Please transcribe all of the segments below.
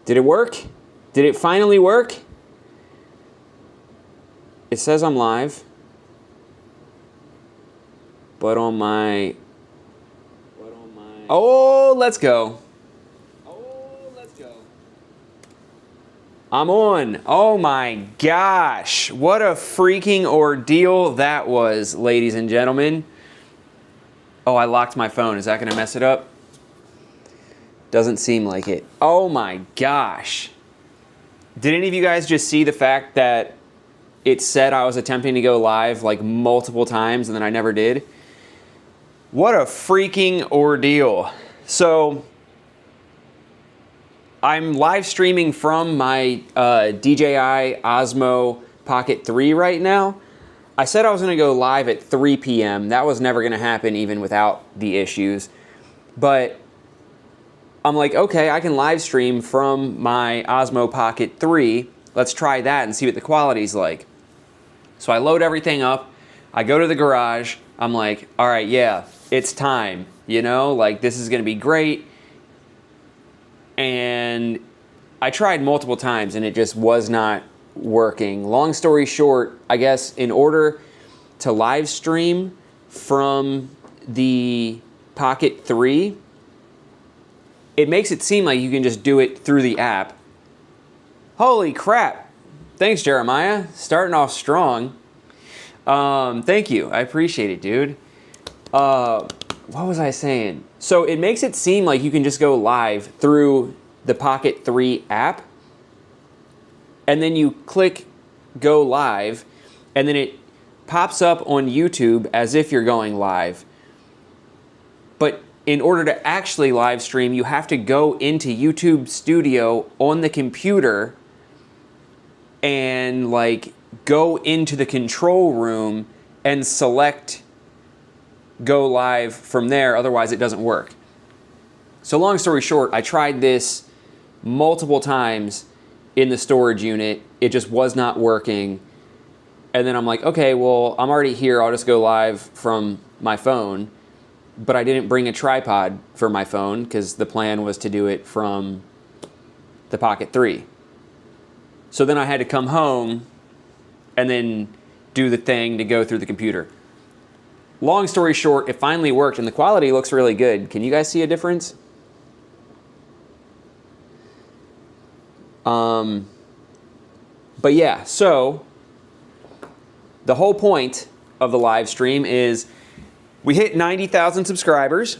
Did it work? Did it finally work? It says I'm live. But on my... Oh, let's go. I'm on. Oh my gosh. What a freaking ordeal that was, ladies and gentlemen. Oh, I locked my phone. Is that going to mess it up? Doesn't seem like it. Oh my gosh. Did any of you guys just see the fact that it said I was attempting to go live like multiple times and then I never did? What a freaking ordeal. So I'm live streaming from my DJI Osmo Pocket 3 right now. I said I was gonna go live at 3 p.m. That was never gonna happen even without the issues. But I'm like, okay, I can live stream from my Osmo Pocket 3. Let's try that and see what the quality's like. So I load everything up. I go to the garage. I'm like, all right, yeah, it's time. You know, like this is gonna be great. And I tried multiple times and it just was not working. Long story short, I guess in order to live stream from the Pocket 3, it makes it seem like you can just do it through the app. Holy crap. Thanks, Jeremiah. Starting off strong. Thank you. I appreciate it, dude. What was I saying? So it makes it seem like you can just go live through the Pocket 3 app, and then you click go live, and then it pops up on YouTube as if you're going live. But in order to actually live stream, you have to go into YouTube Studio on the computer and like go into the control room and select go live from there, otherwise it doesn't work. So long story short, I tried this multiple times in the storage unit. It just was not working. And then I'm like, okay, well, I'm already here. I'll just go live from my phone. But I didn't bring a tripod for my phone because the plan was to do it from the Pocket 3. So then I had to come home and then do the thing to go through the computer. Long story short, it finally worked and the quality looks really good. Can you guys see a difference? But yeah, so the whole point of the live stream is we hit 90,000 subscribers,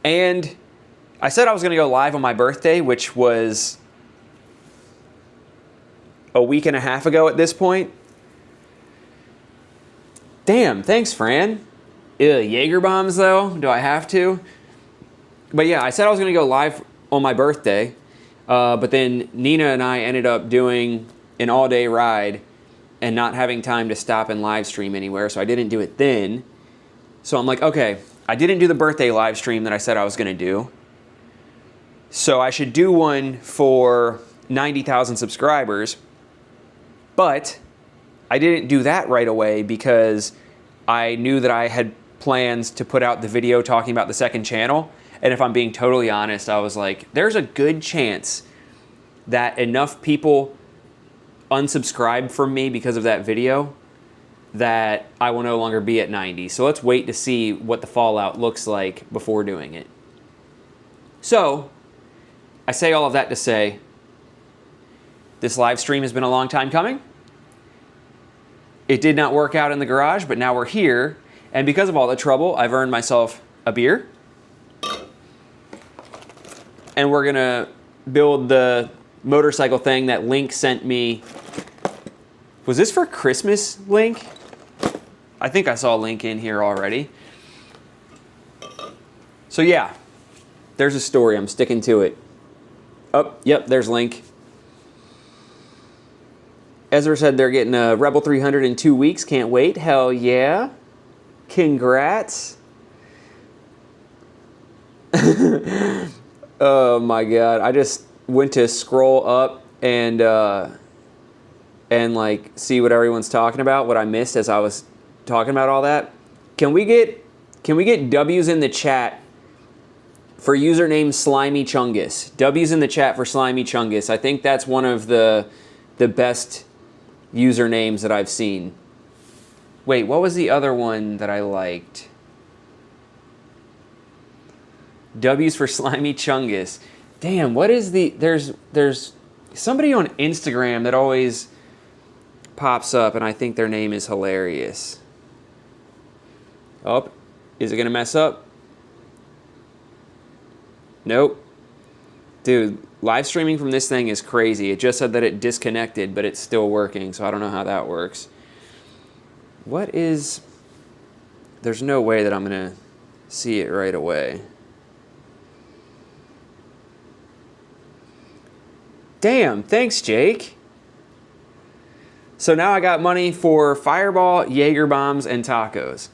and I said I was going to go live on my birthday, which was a week and a half ago at this point. Damn, thanks, Fran. Jaeger bombs, though? Do I have to? But yeah, I said I was going to go live on my birthday, but then Nina and I ended up doing an all-day ride and not having time to stop and live stream anywhere, so I didn't do it then. So I'm like, okay, I didn't do the birthday live stream that I said I was going to do, so I should do one for 90,000 subscribers, but I didn't do that right away because I knew that I had plans to put out the video talking about the second channel. And if I'm being totally honest, I was like, there's a good chance that enough people unsubscribe from me because of that video that I will no longer be at 90. So let's wait to see what the fallout looks like before doing it. So I say all of that to say this live stream has been a long time coming. It did not work out in the garage, but now we're here. And because of all the trouble, I've earned myself a beer. And we're gonna build the motorcycle thing that Link sent me. Was this for Christmas, Link? I think I saw Link in here already. So yeah, there's a story, I'm sticking to it. Oh, yep, there's Link. Ezra said they're getting a Rebel 300 in 2 weeks. Can't wait. Hell yeah. Congrats. Oh my God. I just went to scroll up and like see what everyone's talking about, what I missed as I was talking about all that. Can we get W's in the chat for username Slimy Chungus. W's in the chat for Slimy Chungus. I think that's one of the best usernames that I've seen. Wait, what was the other one that I liked? W's for Slimy Chungus. Damn, what is the... There's somebody on Instagram that always pops up, and I think their name is hilarious. Oh, is it going to mess up? Nope. Dude, live streaming from this thing is crazy. It just said that it disconnected, but it's still working, so I don't know how that works. What is... There's no way that I'm going to see it right away. Damn, thanks, Jake. So now I got money for Fireball, Jaeger bombs, and tacos.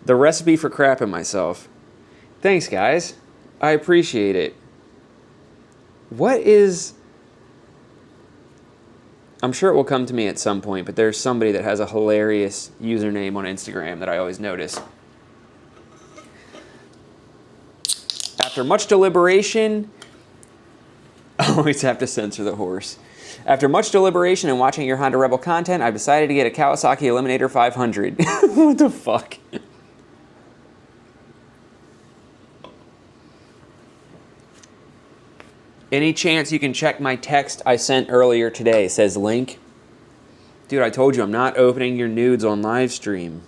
The recipe for crapping myself. Thanks, guys. I appreciate it. What is... I'm sure it will come to me at some point, but there's somebody that has a hilarious username on Instagram that I always notice. After much deliberation... I always have to censor the horse. After much deliberation and watching your Honda Rebel content, I've decided to get a Kawasaki Eliminator 500. What the fuck? Any chance you can check my text I sent earlier today, says Link. Dude, I told you I'm not opening your nudes on Livestream.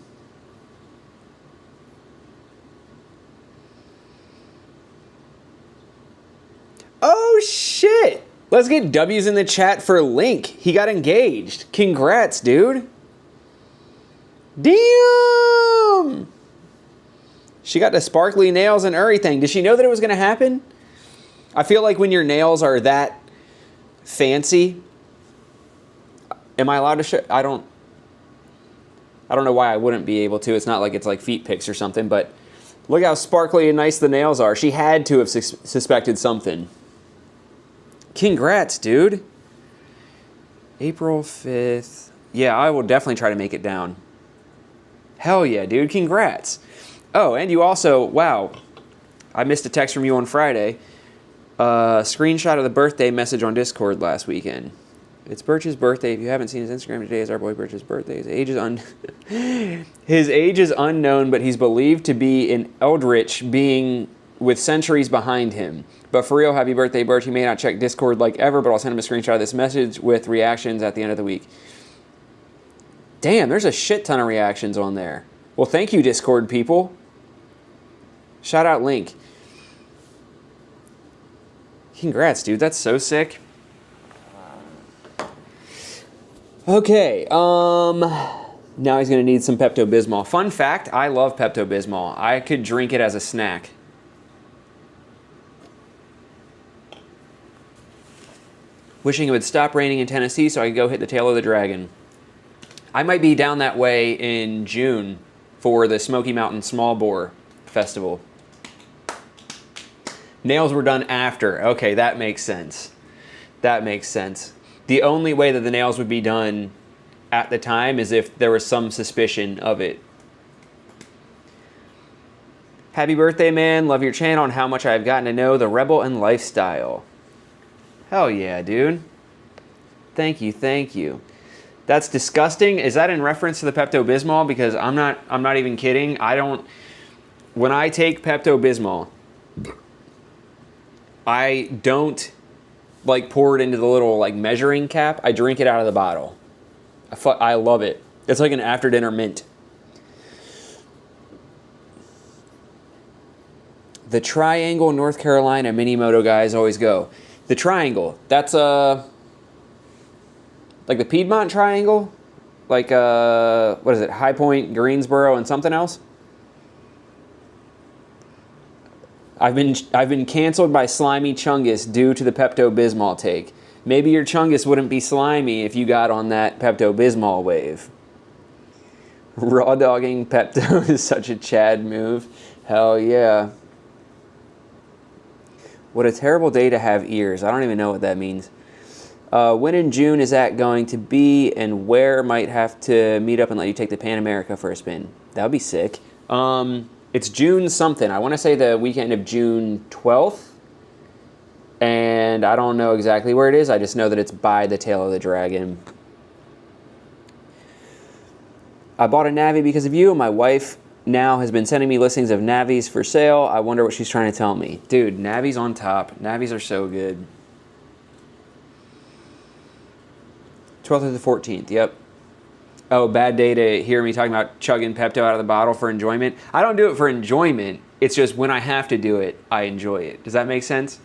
Oh, shit! Let's get W's in the chat for Link. He got engaged. Congrats, dude. Damn! She got the sparkly nails and everything. Did she know that it was going to happen? I feel like when your nails are that fancy... Am I allowed to show... I don't know why I wouldn't be able to. It's not like it's like feet pics or something, but look how sparkly and nice the nails are. She had to have suspected something. Congrats, dude. April 5th. Yeah, I will definitely try to make it down. Hell yeah, dude. Congrats. Oh, and you also... Wow. I missed a text from you on Friday. Screenshot of the birthday message on Discord last weekend. It's Birch's birthday. If you haven't seen his Instagram, today is our boy Birch's birthday. His age is his age is unknown, but he's believed to be an eldritch being with centuries behind him. But for real, happy birthday, Birch. He may not check Discord like ever, but I'll send him a screenshot of this message with reactions at the end of the week. Damn, there's a shit ton of reactions on there. Well, thank you, Discord people. Shout out Link. Congrats, dude. That's so sick. Okay, now he's going to need some Pepto-Bismol. Fun fact, I love Pepto-Bismol. I could drink it as a snack. Wishing it would stop raining in Tennessee so I could go hit the tail of the dragon. I might be down that way in June for the Smoky Mountain Small Bore Festival. Nails were done after. Okay, that makes sense. That makes sense. The only way that the nails would be done at the time is if there was some suspicion of it. Happy birthday, man. Love your channel and how much I've gotten to know the Rebel and lifestyle. Hell yeah, dude. Thank you, thank you. That's disgusting. Is that in reference to the Pepto-Bismol? Because I'm not even kidding. When I take Pepto-Bismol, I don't like pour it into the little like measuring cap. I drink it out of the bottle. I love it. It's like an after dinner mint. The Triangle, North Carolina mini moto guys always go. The Triangle, that's like the Piedmont Triangle, like what is it? High Point, Greensboro, and something else. I've been canceled by Slimy Chungus due to the Pepto-Bismol take. Maybe your Chungus wouldn't be slimy if you got on that Pepto-Bismol wave. Raw dogging Pepto is such a Chad move. Hell yeah. What a terrible day to have ears. I don't even know what that means. When in June is that going to be, and where might have to meet up and let you take the Pan America for a spin? That would be sick. It's June something. I want to say the weekend of June 12th. And I don't know exactly where it is. I just know that it's by the Tail of the Dragon. I bought a Navi because of you, and my wife now has been sending me listings of Navis for sale. I wonder what she's trying to tell me. Dude, Navi's on top. Navis are so good. 12th to the 14th, yep. Oh, bad day to hear me talking about chugging Pepto out of the bottle for enjoyment. I don't do it for enjoyment. It's just when I have to do it, I enjoy it. Does that make sense?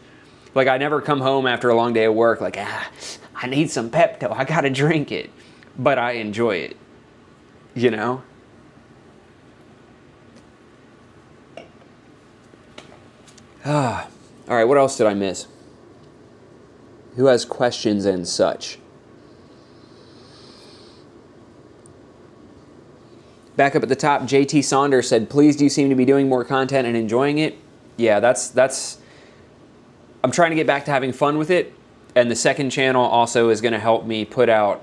Like, I never come home after a long day of work like, I need some Pepto. I got to drink it. But I enjoy it. You know? All right, what else did I miss? Who has questions and such? Back up at the top, JT Saunders said, please do you seem to be doing more content and enjoying it? Yeah, that's I'm trying to get back to having fun with it. And the second channel also is going to help me put out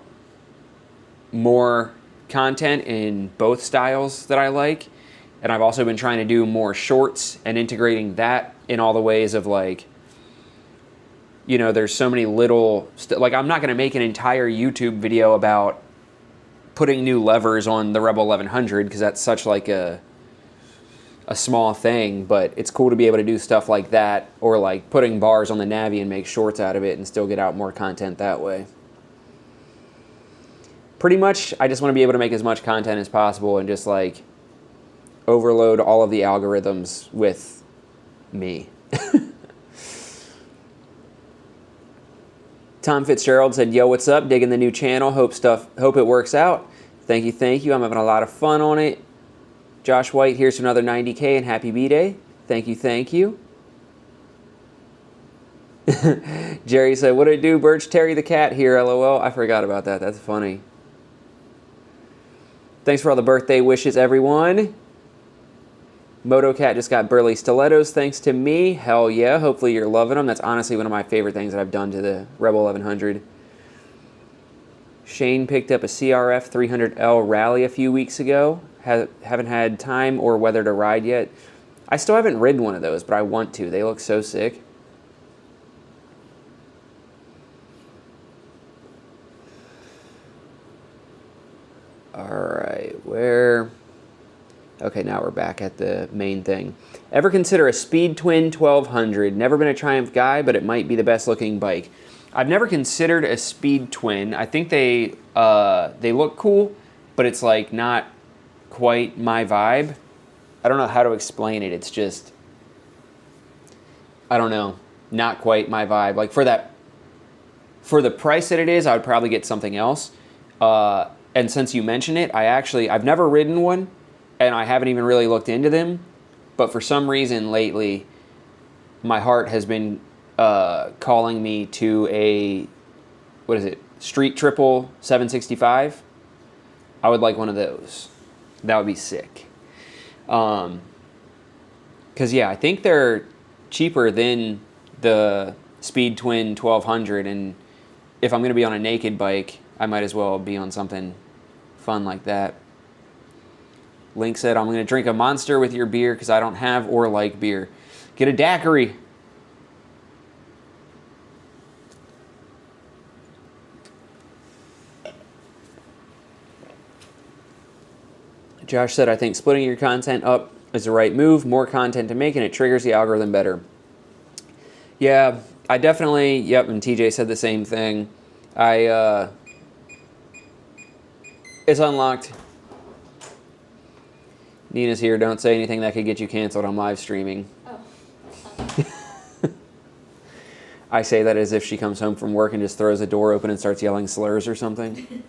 more content in both styles that I like. And I've also been trying to do more shorts and integrating that in all the ways of like, you know, there's so many little, like I'm not going to make an entire YouTube video about putting new levers on the Rebel 1100 because that's such like a small thing, but it's cool to be able to do stuff like that, or like putting bars on the Navi and make shorts out of it and still get out more content that way. Pretty much, I just want to be able to make as much content as possible and just like overload all of the algorithms with me. Tom Fitzgerald said, yo, what's up? Digging the new channel. Hope it works out. Thank you. I'm having a lot of fun on it. Josh White, here's to another 90K and happy Bday. Thank you. Jerry said, what did it do, Birch? Terry the cat here, LOL. I forgot about that. That's funny. Thanks for all the birthday wishes, everyone. MotoCat just got Burley Stilettos thanks to me. Hell yeah. Hopefully you're loving them. That's honestly one of my favorite things that I've done to the Rebel 1100. Shane picked up a CRF 300L Rally a few weeks ago. Haven't had time or weather to ride yet. I still haven't ridden one of those, but I want to. They look so sick. All right, where... Okay, now we're back at the main thing. Ever consider a Speed Twin 1200? Never been a Triumph guy, but it might be the best looking bike. I've never considered a Speed Twin. I think they look cool, but it's like not quite my vibe. I don't know how to explain it. It's just, I don't know, not quite my vibe. Like for the price that it is, I would probably get something else. And since you mention it, I've never ridden one. And I haven't even really looked into them. But for some reason lately, my heart has been calling me to a, what is it, Street Triple 765. I would like one of those. That would be sick. Because, yeah, I think they're cheaper than the Speed Twin 1200. And if I'm going to be on a naked bike, I might as well be on something fun like that. Link said, I'm going to drink a Monster with your beer because I don't have or like beer. Get a daiquiri. Josh said, I think splitting your content up is the right move. More content to make and it triggers the algorithm better. Yeah, I definitely, yep, and TJ said the same thing. It's unlocked. Nina's here. Don't say anything that could get you canceled. I'm live streaming. Oh. I say that as if she comes home from work and just throws the door open and starts yelling slurs or something.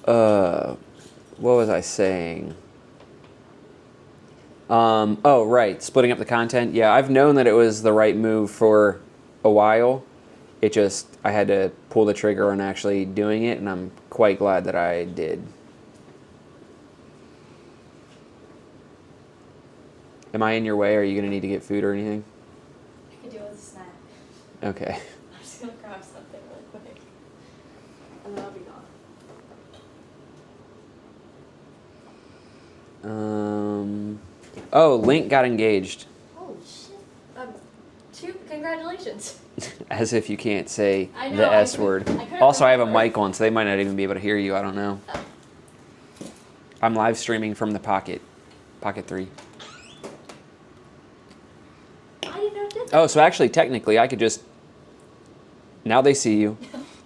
What was I saying? Oh, right. Splitting up the content. Yeah, I've known that it was the right move for a while. It just, I had to pull the trigger on actually doing it, and I'm quite glad that I did. Am I in your way? Are you going to need to get food or anything? I could do it with a snack. Okay. I'm just going to grab something really quick. And then I'll be gone. Oh, Link got engaged. Oh shit. Congratulations. As if you can't say I know, the I S word. couldn't Also, I have a remember. mic on, so they might not even be able to hear you. I don't know. Oh. I'm live streaming from the Pocket 3. I didn't know it did that. Oh, so actually, technically, I could just... Now they see you.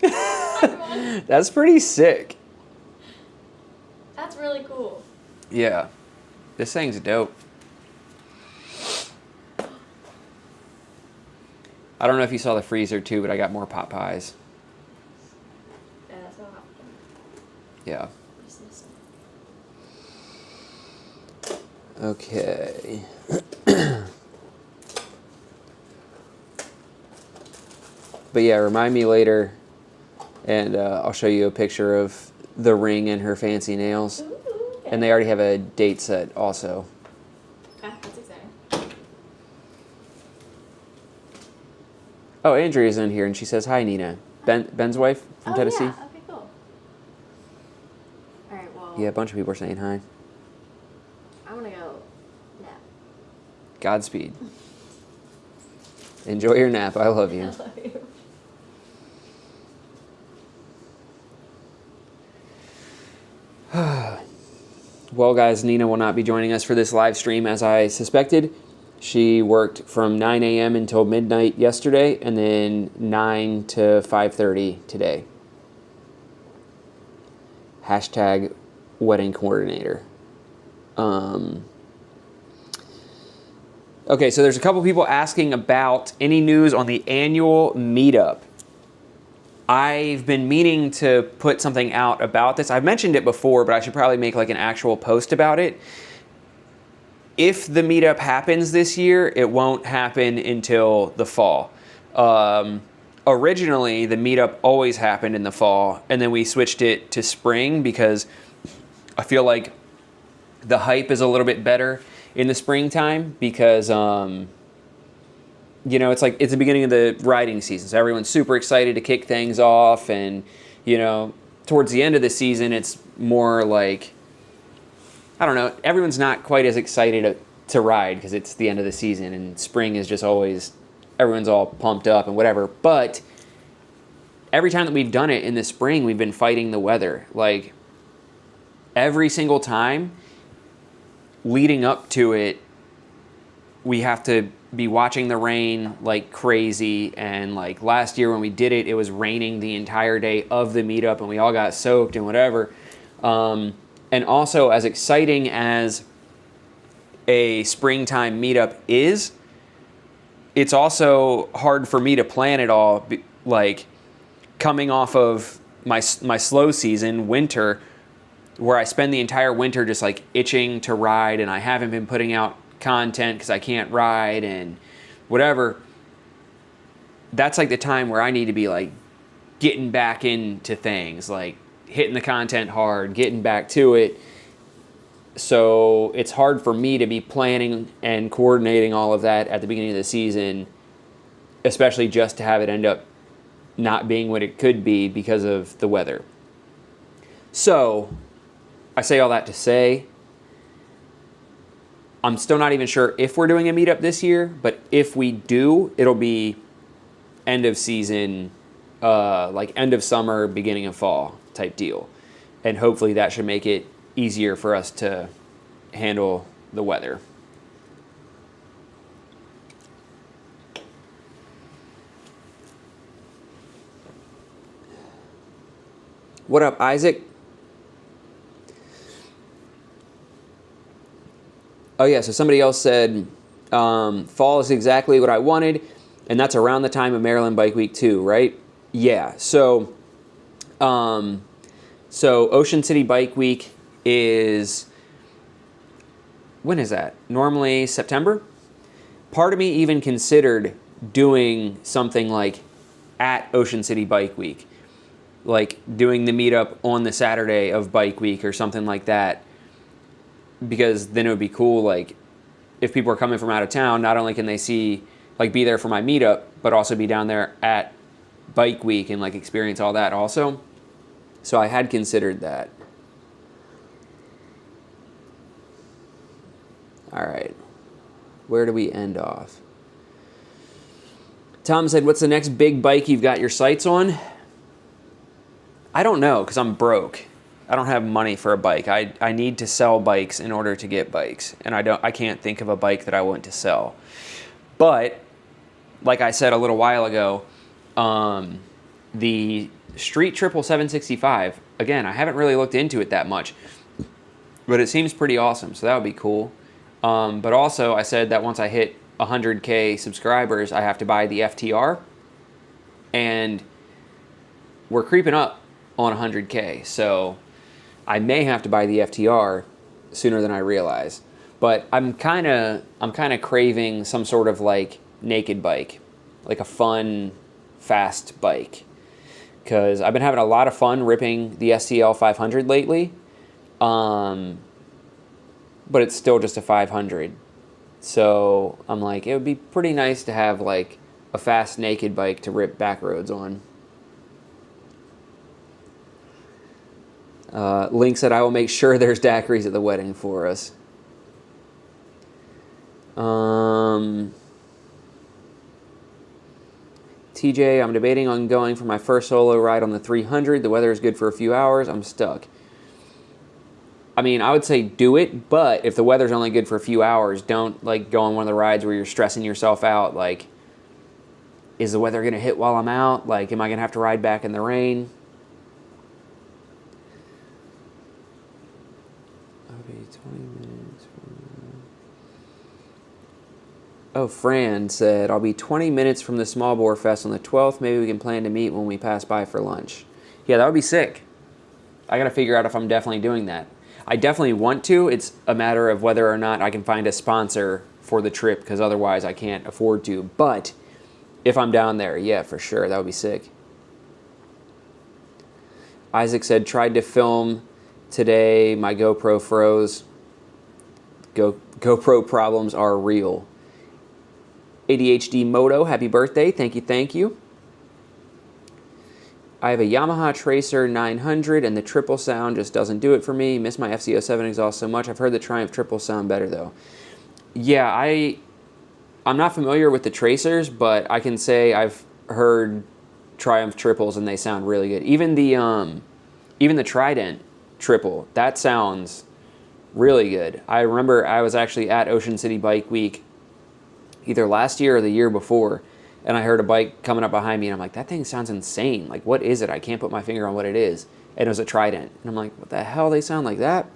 Everyone. That's pretty sick. That's really cool. Yeah. This thing's dope. I don't know if you saw the freezer too, but I got more pot pies. Yeah, that's what happened. Yeah. Business. Okay. But yeah, remind me later, and I'll show you a picture of the ring and her fancy nails. Ooh, okay. And they already have a date set also. Okay, that's exciting. Oh, Andrea's in here, and she says, hi, Nina. Ben's wife from Tennessee? Yeah, okay, cool. Alright, well, Yeah, a bunch of people are saying hi. I want to go nap. Godspeed. Enjoy your nap. I love I you. love you. Well, guys, Nina will not be joining us for this live stream as I suspected. She worked from 9 a.m. until midnight yesterday, and then 9 to 5:30 today. Hashtag wedding coordinator. Okay, so there's a couple people asking about any news on the annual meetup. I've been meaning to put something out about this. I've mentioned it before, but I should probably make like an actual post about it. If the meetup happens this year, it won't happen until the fall. Originally, the meetup always happened in the fall, and then we switched it to spring because I feel like the hype is a little bit better in the springtime because, you know, it's like it's the beginning of the riding season, so everyone's super excited to kick things off, and, you know, towards the end of the season, it's more like, I don't know, everyone's not quite as excited to ride because it's the end of the season, and spring is just always, everyone's all pumped up and whatever. But every time that we've done it in the spring, we've been fighting the weather. Like, every single time leading up to it, we have to be watching the rain like crazy. And like last year when we did it, it was raining the entire day of the meetup, and we all got soaked and whatever. And also, as exciting as a springtime meetup is, it's also hard for me to plan it all. Like, coming off of my slow season, winter, where I spend the entire winter just like itching to ride, and I haven't been putting out content because I can't ride and whatever. That's like the time where I need to be like getting back into things, like hitting the content hard, getting back to it. So it's hard for me to be planning and coordinating all of that at the beginning of the season, especially just to have it end up not being what it could be because of the weather. So I say all that to say, I'm still not even sure if we're doing a meetup this year, but if we do, it'll be end of season, like end of summer, beginning of fall type deal. And hopefully that should make it easier for us to handle the weather. What up, Isaac? Oh yeah, so somebody else said, fall is exactly what I wanted, and that's around the time of Maryland Bike Week too, right? Yeah, so Ocean City Bike Week is, when is that? Normally September? Part of me even considered doing something like at Ocean City Bike Week, like doing the meetup on the Saturday of Bike Week or something like that, because then it would be cool, like, if people are coming from out of town, not only can they see, like, be there for my meetup, but also be down there at Bike Week and, like, experience all that also. So I had considered that. All right. Where do we end off? Tom said, what's the next big bike you've got your sights on? I don't know, because I'm broke. I don't have money for a bike. I need to sell bikes in order to get bikes. And I can't think of a bike that I want to sell. But, like I said a little while ago, the Street Triple 765, again, I haven't really looked into it that much. But it seems pretty awesome, so that would be cool. But also, I said that once I hit 100K subscribers, I have to buy the FTR. And we're creeping up on 100K, so I may have to buy the FTR sooner than I realize. But I'm kind of craving some sort of like naked bike, like a fun, fast bike. Because I've been having a lot of fun ripping the STL 500 lately. But it's still just a 500. So I'm like, it would be pretty nice to have like a fast naked bike to rip back roads on. Link said, I will make sure there's daiquiris at the wedding for us. TJ, I'm debating on going for my first solo ride on the 300. The weather is good for a few hours. I'm stuck. I mean, I would say do it, but if the weather's only good for a few hours, don't like go on one of the rides where you're stressing yourself out. Like, is the weather going to hit while I'm out? Like, am I going to have to ride back in the rain? I'll be 20 minutes from... Oh, Fran said, I'll be 20 minutes from the Small Bore Fest on the 12th. Maybe we can plan to meet when we pass by for lunch. Yeah, that would be sick. I got to figure out if I'm definitely doing that. I definitely want to. It's a matter of whether or not I can find a sponsor for the trip, because otherwise I can't afford to. But if I'm down there, yeah, for sure. That would be sick. Isaac said, tried to film today. My GoPro froze. GoPro problems are real. ADHD Moto, happy birthday. Thank you, thank you. I have a Yamaha Tracer 900 and the triple sound just doesn't do it for me. Miss my FZ07 exhaust so much. I've heard the Triumph triple sound better though. Yeah, I'm not familiar with the Tracers, but I can say I've heard Triumph triples and they sound really good. Even the Trident triple, that sounds really good. I remember I was actually at Ocean City Bike Week either last year or the year before, and I heard a bike coming up behind me, and I'm like, that thing sounds insane. Like, what is it? I can't put my finger on what it is. And it was a Trident. And I'm like, what the hell? They sound like that?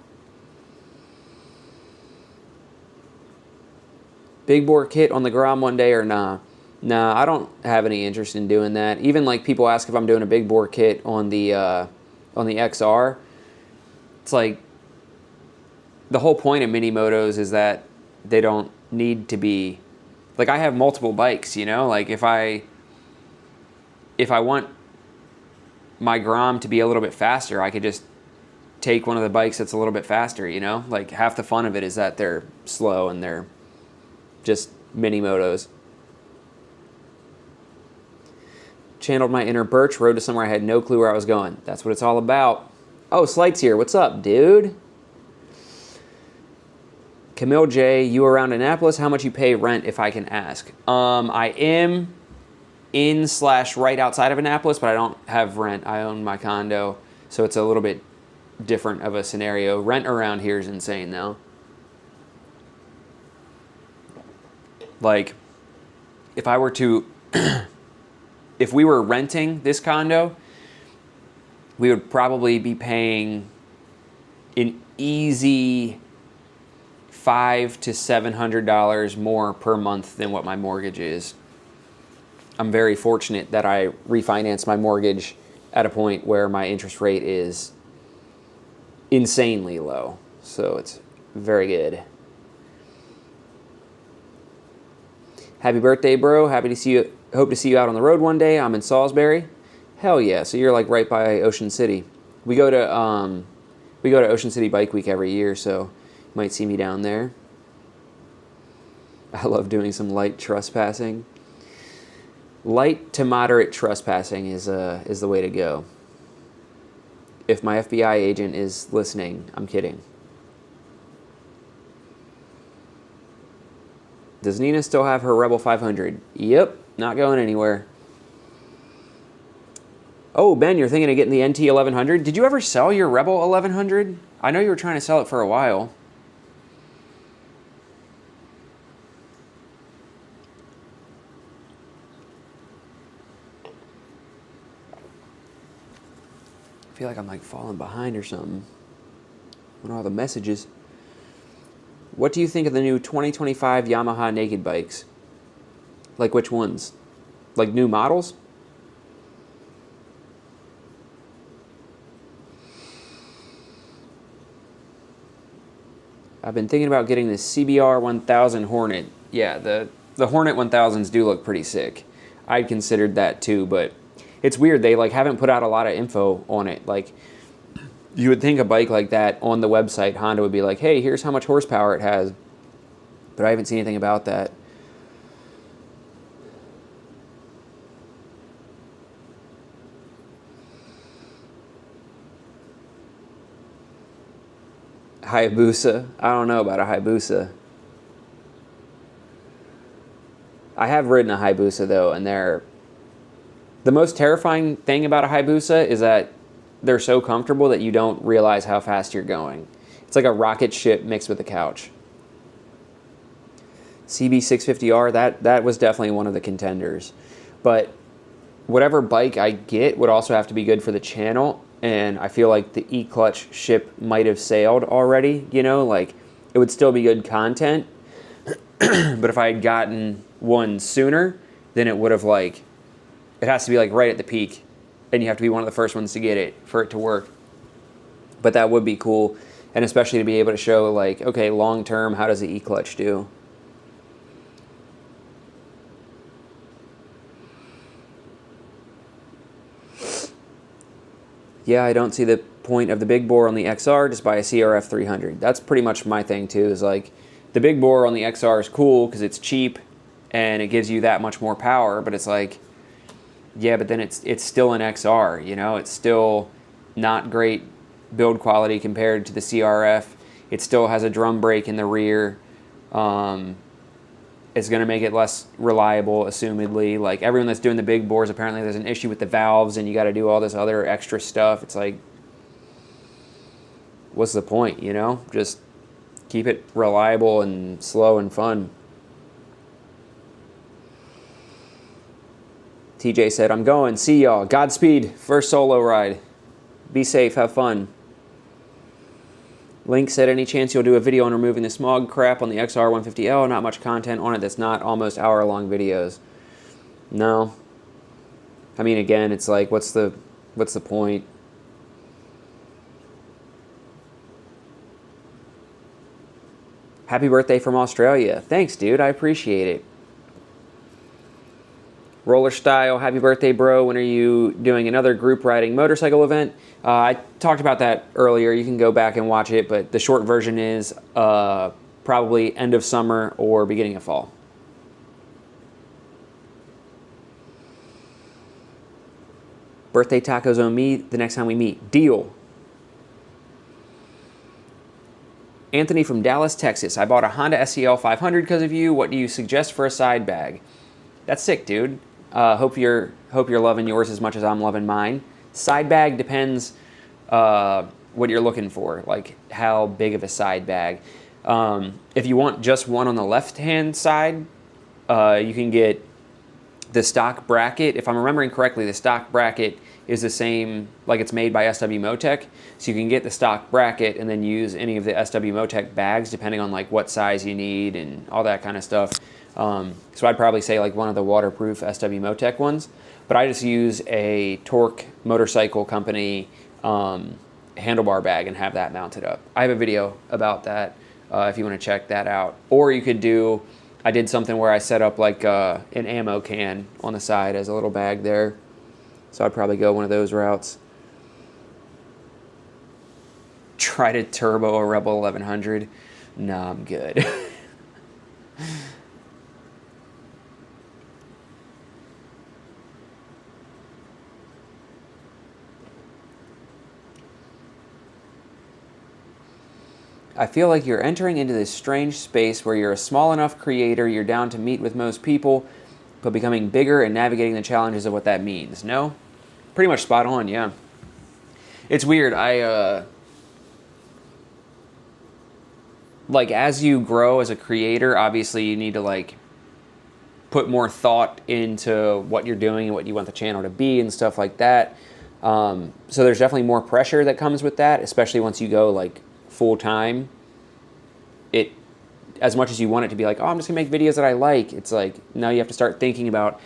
Big bore kit on the Grom one day or nah? Nah, I don't have any interest in doing that. Even like people ask if I'm doing a big bore kit on the XR. It's like, the whole point of mini motos is that they don't need to be... Like, I have multiple bikes, you know? Like, if I want my Grom to be a little bit faster, I could just take one of the bikes that's a little bit faster, you know? Like, half the fun of it is that they're slow and they're just mini motos. Channeled my inner Birch, rode to somewhere I had no clue where I was going. That's what it's all about. Oh, Slight's here. What's up, dude? Camille J, you around Annapolis? How much you pay rent, if I can ask? I am in/right outside of Annapolis, but I don't have rent. I own my condo, so it's a little bit different of a scenario. Rent around here is insane, though. Like, if I were to, if we were renting this condo, we would probably be paying an easy $500 to $700 more per month than what my mortgage is. I'm very fortunate that I refinanced my mortgage at a point where my interest rate is insanely low. So it's very good. Happy birthday, bro. Happy to see you. Hope to see you out on the road one day. I'm in Salisbury. Hell yeah. So you're like right by Ocean City. We go to Ocean City Bike Week every year, so might see me down there. I love doing some light trespassing. Light to moderate trespassing is the way to go. If my FBI agent is listening, I'm kidding. Does Nina still have her Rebel 500? Yep, not going anywhere. Oh, Ben, you're thinking of getting the NT 1100? Did you ever sell your Rebel 1100? I know you were trying to sell it for a while. I feel like I'm like falling behind or something. What are all the messages? What do you think of the new 2025 Yamaha naked bikes? Like which ones? Like new models? I've been thinking about getting the CBR 1000 Hornet. Yeah, the Hornet 1000s do look pretty sick. I'd considered that too, but it's weird. They like haven't put out a lot of info on it. Like you would think a bike like that on the website, Honda would be like, hey, here's how much horsepower it has. But I haven't seen anything about that. Hayabusa. I don't know about a Hayabusa. I have ridden a Hayabusa though, and the most terrifying thing about a Hayabusa is that they're so comfortable that you don't realize how fast you're going. It's like a rocket ship mixed with a couch. CB650R, that was definitely one of the contenders. But whatever bike I get would also have to be good for the channel, and I feel like the E-clutch ship might have sailed already, you know, like it would still be good content, but if I had gotten one sooner, then it would have like, it has to be like right at the peak, and you have to be one of the first ones to get it for it to work. But that would be cool, and especially to be able to show like, okay, long term, how does the E-clutch do? Yeah, I don't see the point of the big bore on the XR, just buy a CRF 300. That's pretty much my thing too, is like the big bore on the XR is cool because it's cheap and it gives you that much more power, but it's like, yeah, but then it's still an XR, you know, it's still not great build quality compared to the CRF. It still has a drum brake in the rear. It's going to make it less reliable, assumedly. Like everyone that's doing the big bores, apparently there's an issue with the valves and you got to do all this other extra stuff. It's like, what's the point, you know? Just keep it reliable and slow and fun. TJ said, I'm going. See y'all. Godspeed. First solo ride. Be safe. Have fun. Link said, any chance you'll do a video on removing the smog crap on the XR150L? Not much content on it that's not almost hour-long videos. No. I mean, again, it's like, what's the point? Happy birthday from Australia. Thanks, dude. I appreciate it. Roller Style, happy birthday, bro. When are you doing another group riding motorcycle event? I talked about that earlier. You can go back and watch it, but the short version is probably end of summer or beginning of fall. Birthday tacos on me the next time we meet. Deal. Anthony from Dallas, Texas. I bought a Honda SEL 500 because of you. What do you suggest for a side bag? That's sick, dude. Hope you're loving yours as much as I'm loving mine. Side bag depends what you're looking for, like how big of a side bag. If you want just one on the left-hand side, you can get the stock bracket. If I'm remembering correctly, the stock bracket is the same, like it's made by SW Motec. So you can get the stock bracket and then use any of the SW Motec bags depending on like what size you need and all that kind of stuff. So I'd probably say like one of the waterproof SW Motec ones, but I just use a Torque Motorcycle Company handlebar bag and have that mounted up. I have a video about that if you want to check that out. Or you could do, I did something where I set up like an ammo can on the side as a little bag there. So I'd probably go one of those routes. Try to turbo a Rebel 1100. No, I'm good. I feel like you're entering into this strange space where you're a small enough creator, you're down to meet with most people, but becoming bigger and navigating the challenges of what that means. No? Pretty much spot on, yeah. It's weird. Like, as you grow as a creator, obviously you need to, like, put more thought into what you're doing and what you want the channel to be and stuff like that. So there's definitely more pressure that comes with that, especially once you go, like, full-time. It, as much as you want it to be like, oh, I'm just gonna make videos that I like, it's like, now you have to start thinking about,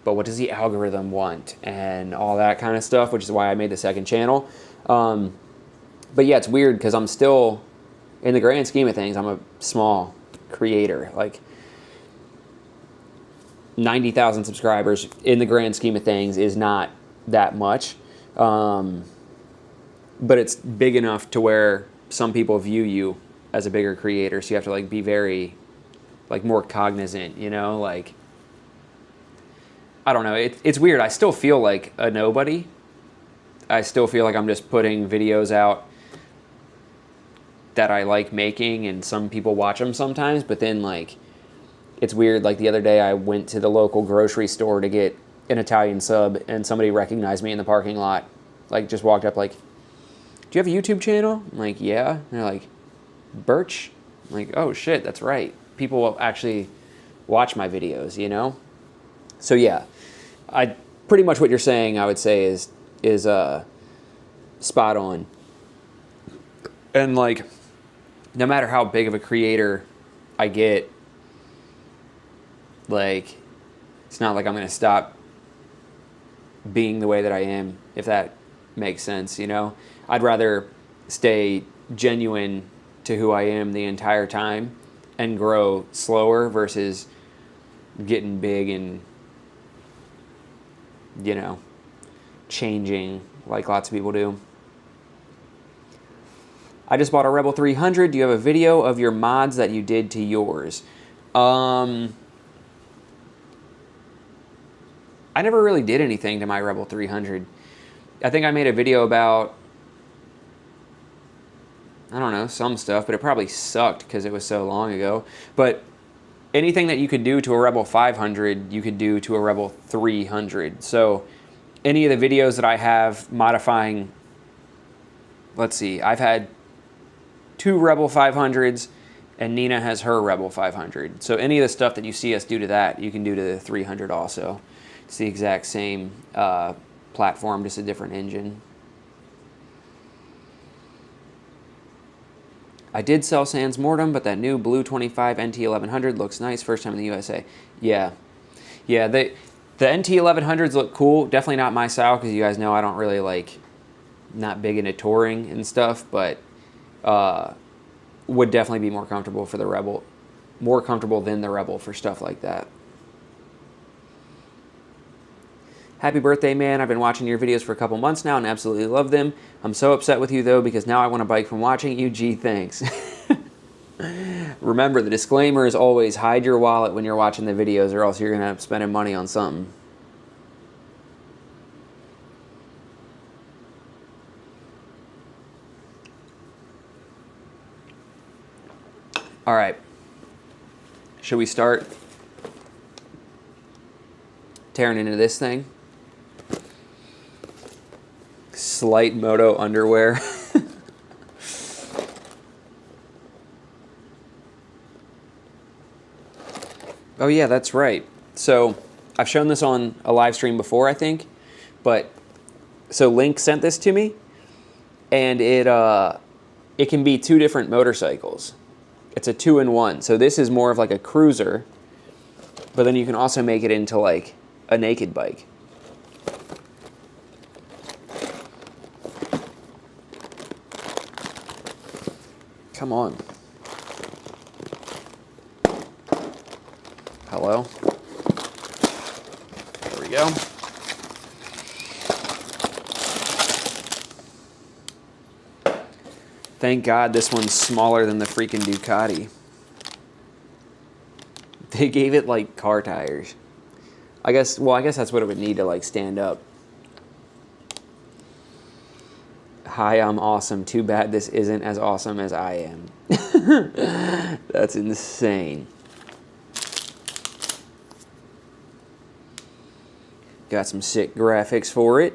but what does the algorithm want and all that kind of stuff, which is why I made the second channel. But yeah, it's weird because I'm still, in the grand scheme of things, I'm a small creator. Like, 90,000 subscribers in the grand scheme of things is not that much. But it's big enough to where some people view you as a bigger creator, so you have to, like, be very, like, more cognizant, you know? Like, I don't know. It's weird. I still feel like a nobody. I still feel like I'm just putting videos out that I like making, and some people watch them sometimes, but then, like, it's weird. Like, the other day I went to the local grocery store to get an Italian sub, and somebody recognized me in the parking lot. Like, just walked up like, do you have a YouTube channel? I'm like, yeah. And they're like, Birch? I'm like, oh shit, that's right. People will actually watch my videos, you know? So yeah, I pretty much what you're saying, I would say, is spot on. And, like, no matter how big of a creator I get, like, it's not like I'm gonna stop being the way that I am, if that makes sense, you know? I'd rather stay genuine to who I am the entire time and grow slower versus getting big and, you know, changing like lots of people do. I just bought a Rebel 300. Do you have a video of your mods that you did to yours? I never really did anything to my Rebel 300. I think I made a video about, I don't know, some stuff, but it probably sucked because it was so long ago. But anything that you could do to a Rebel 500, you could do to a Rebel 300. So any of the videos that I have modifying, let's see, I've had 2 Rebel 500s, and Nina has her Rebel 500. So any of the stuff that you see us do to that, you can do to the 300 also. It's the exact same platform, just a different engine. I did sell Sans Mortem, but that new Blue 25 NT1100 looks nice. First time in the USA. Yeah. Yeah, the NT1100s look cool. Definitely not my style, because you guys know I don't really, like, not big into touring and stuff, but would definitely be more comfortable for the Rebel. More comfortable than the Rebel for stuff like that. Happy birthday, man. I've been watching your videos for a couple months now and absolutely love them. I'm so upset with you, though, because now I want a bike from watching you. Gee, thanks. Remember, the disclaimer is always hide your wallet when you're watching the videos, or else you're going to end up spending money on something. All right. Should we start tearing into this thing? Slight moto underwear. Oh yeah, that's right. So I've shown this on a live stream before, I think, but so Link sent this to me, and it can be 2 different motorcycles. It's a 2-in-1. So this is more of like a cruiser, but then you can also make it into like a naked bike. Come on. Hello? There we go. Thank God this one's smaller than the freaking Ducati. They gave it like car tires. I guess that's what it would need to like stand up. Hi, I'm awesome. Too bad this isn't as awesome as I am. That's insane. Got some sick graphics for it.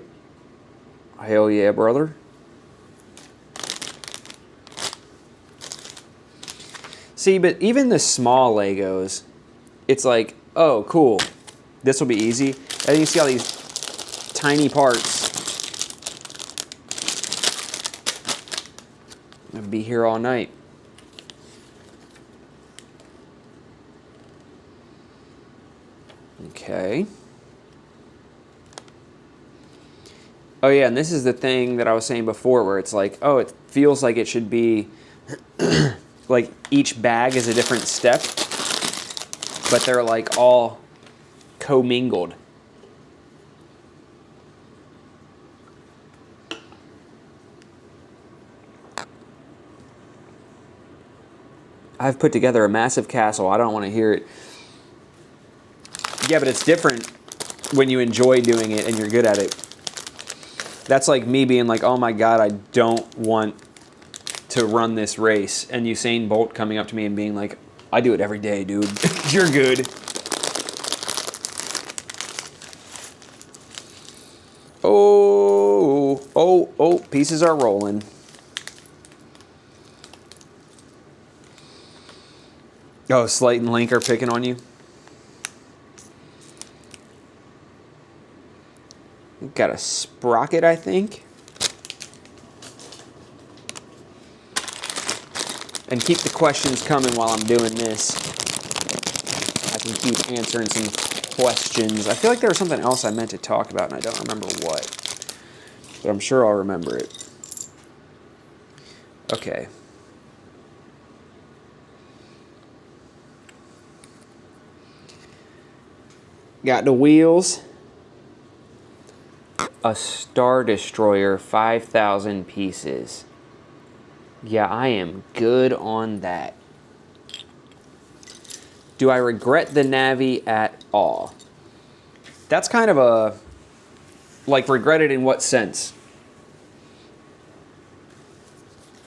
Hell yeah, brother. See, but even the small Legos, it's like, oh, cool. This will be easy. And then you see all these tiny parts. I'll be here all night. Okay. Oh yeah, and this is the thing that I was saying before where it's like, oh, it feels like it should be like each bag is a different step, but they're like all commingled. I've put together a massive castle. I don't want to hear it. Yeah, but it's different when you enjoy doing it and you're good at it. That's like me being like, oh my God, I don't want to run this race. And Usain Bolt coming up to me and being like, I do it every day, dude. You're good. Oh, pieces are rolling. Oh, Slate and Link are picking on you. Got a sprocket, I think. And keep the questions coming while I'm doing this. I can keep answering some questions. I feel like there was something else I meant to talk about and I don't remember what. But I'm sure I'll remember it. Okay. Got the wheels. A Star Destroyer, 5,000 pieces. Yeah, I am good on that. Do I regret the Navi at all? That's kind of a, like, regret it in what sense?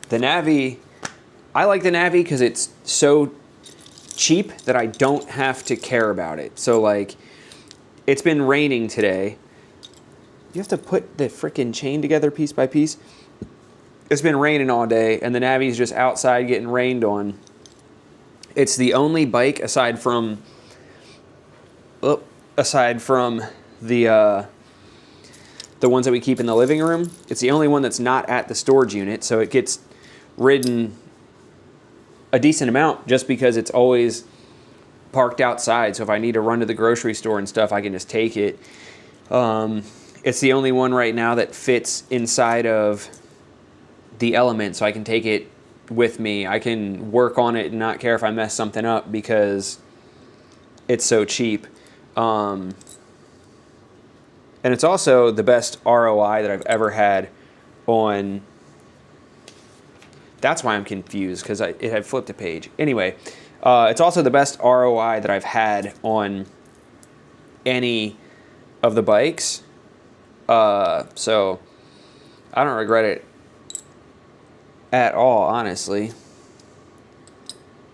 The Navi, I like the Navi because it's so cheap that I don't have to care about it. So, like, it's been raining today. You have to put the frickin' chain together piece by piece. It's been raining all day, and the Navi's just outside getting rained on. It's the only bike aside from the ones that we keep in the living room. It's the only one that's not at the storage unit, so it gets ridden a decent amount just because it's always parked outside. So if I need to run to the grocery store and stuff, I can just take it. It's the only one right now that fits inside of the Element, so I can take it with me. I can work on it and not care if I mess something up because it's so cheap. And it's also the best ROI that I've ever had on... That's why I'm confused, because it had flipped a page. Anyway, it's also the best ROI that I've had on any of the bikes. So I don't regret it at all, honestly.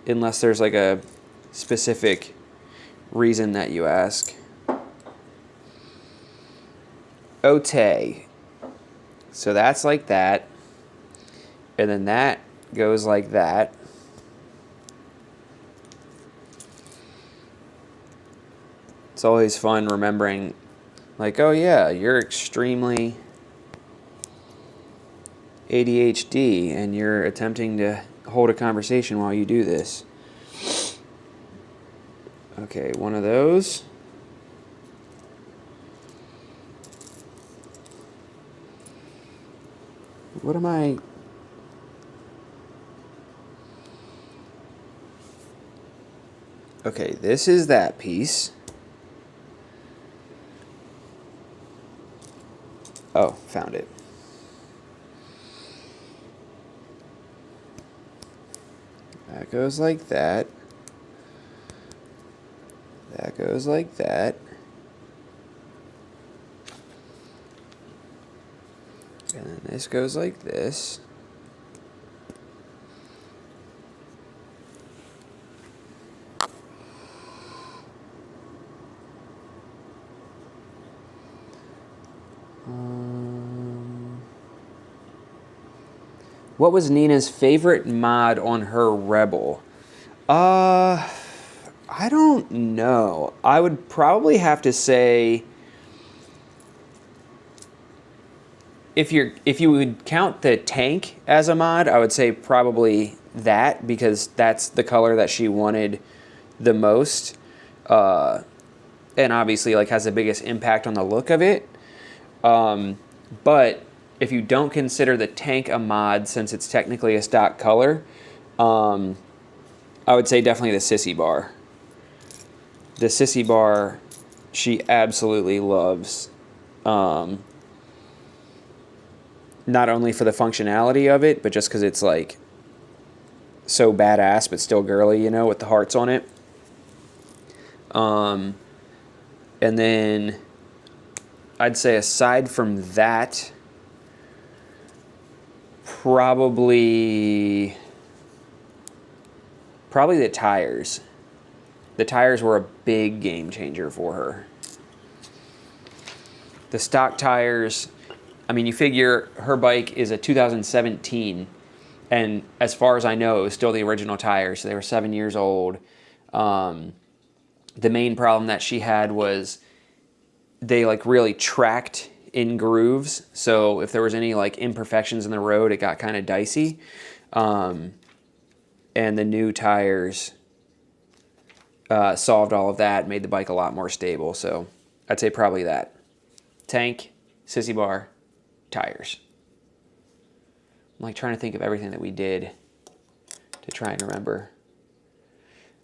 Unless there's like a specific reason that you ask. Ote. So that's like that. And then that goes like that. It's always fun remembering, like, oh yeah, you're extremely ADHD and you're attempting to hold a conversation while you do this. Okay, one of those. What am I... Okay, this is that piece. Oh, found it. That goes like that. That goes like that. And then This goes like this. What was Nina's favorite mod on her Rebel? I don't know. I would probably have to say, if you would count the tank as a mod, I would say probably that, because that's the color that she wanted the most, and obviously like has the biggest impact on the look of it. But if you don't consider the tank a mod, since it's technically a stock color, I would say definitely the Sissy bar. The Sissy bar, she absolutely loves. Not only for the functionality of it, but just because it's like so badass, but still girly, you know, with the hearts on it. And then I'd say aside from that, probably the tires. The tires were a big game changer for her. The stock tires, I mean, you figure her bike is a 2017, and as far as I know, it was still the original tires, so they were 7 years old. The main problem that she had was they like really tracked in grooves, so if there was any like imperfections in the road, it got kind of dicey. And the new tires solved all of that, made the bike a lot more stable. So I'd say probably that. Tank, Sissy bar, tires. I'm like trying to think of everything that we did to try and remember.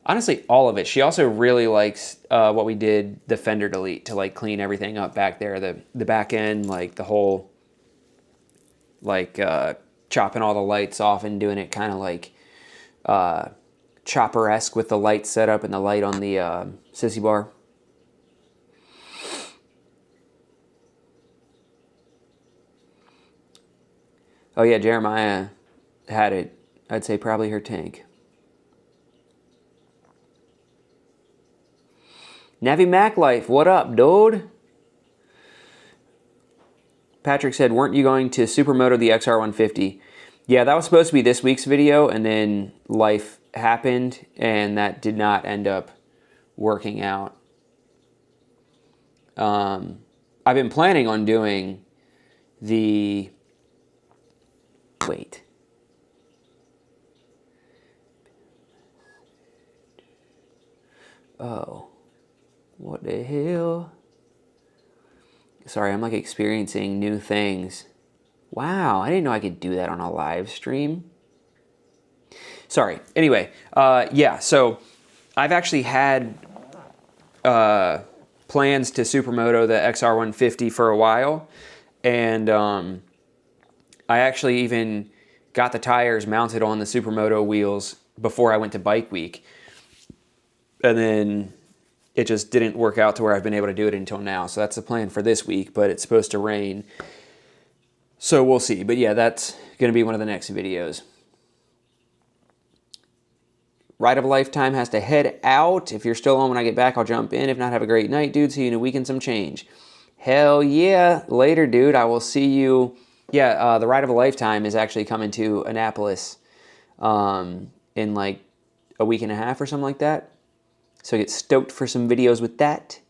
Honestly, all of it. She also really likes what we did, the fender delete, to like clean everything up back there. The back end, like the whole, like chopping all the lights off and doing it kind of like chopper-esque with the light setup and the light on the Sissy bar. Oh yeah, Jeremiah had it. I'd say probably her tank. Navi Mac Life, what up, dude? Patrick said, weren't you going to Supermoto the XR150? Yeah, that was supposed to be this week's video, and then life happened, and that did not end up working out. I've been planning on doing the... Wait. Oh. What the hell? Sorry, I'm like experiencing new things. Wow, I didn't know I could do that on a live stream. Sorry. Anyway, yeah, so I've actually had plans to Supermoto the XR150 for a while, and I actually even got the tires mounted on the Supermoto wheels before I went to Bike Week. And then it just didn't work out to where I've been able to do it until now. So that's the plan for this week, but it's supposed to rain. So we'll see. But yeah, that's going to be one of the next videos. Ride of a Lifetime has to head out. If you're still on when I get back, I'll jump in. If not, have a great night, dude. See you in a week and some change. Hell yeah. Later, dude. I will see you. Yeah, the Ride of a Lifetime is actually coming to Annapolis in like a week and a half or something like that. So get stoked for some videos with that.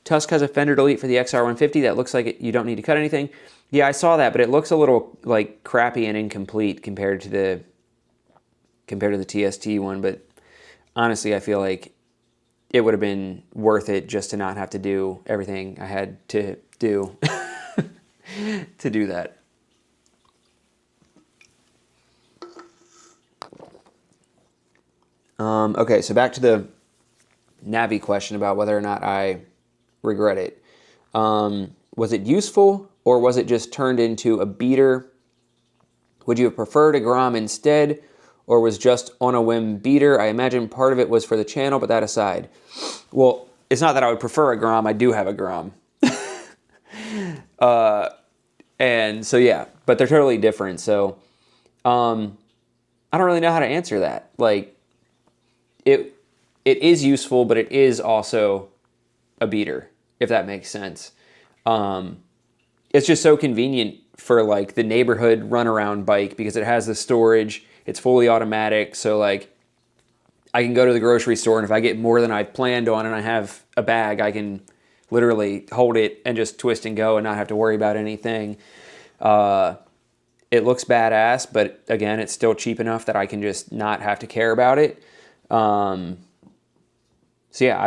Tusk has a fender delete for the XR150 that looks like you don't need to cut anything. Yeah, I saw that, but it looks a little like crappy and incomplete compared to the TST one. But honestly, I feel like it would have been worth it just to not have to do everything I had to do to do that. Okay, so back to the Navi question about whether or not I regret it. Was it useful, or was it just turned into a beater? Would you have preferred a Grom instead, or was just on a whim beater? I imagine part of it was for the channel, but that aside. Well, it's not that I would prefer a Grom. I do have a Grom. And so, yeah, but they're totally different. So I don't really know how to answer that. Like, it is useful, but it is also a beater, if that makes sense. It's just so convenient for like the neighborhood runaround bike because it has the storage. It's fully automatic. So like I can go to the grocery store, and if I get more than I planned on and I have a bag, I can literally hold it and just twist and go and not have to worry about anything. It looks badass, but again, it's still cheap enough that I can just not have to care about it. So yeah,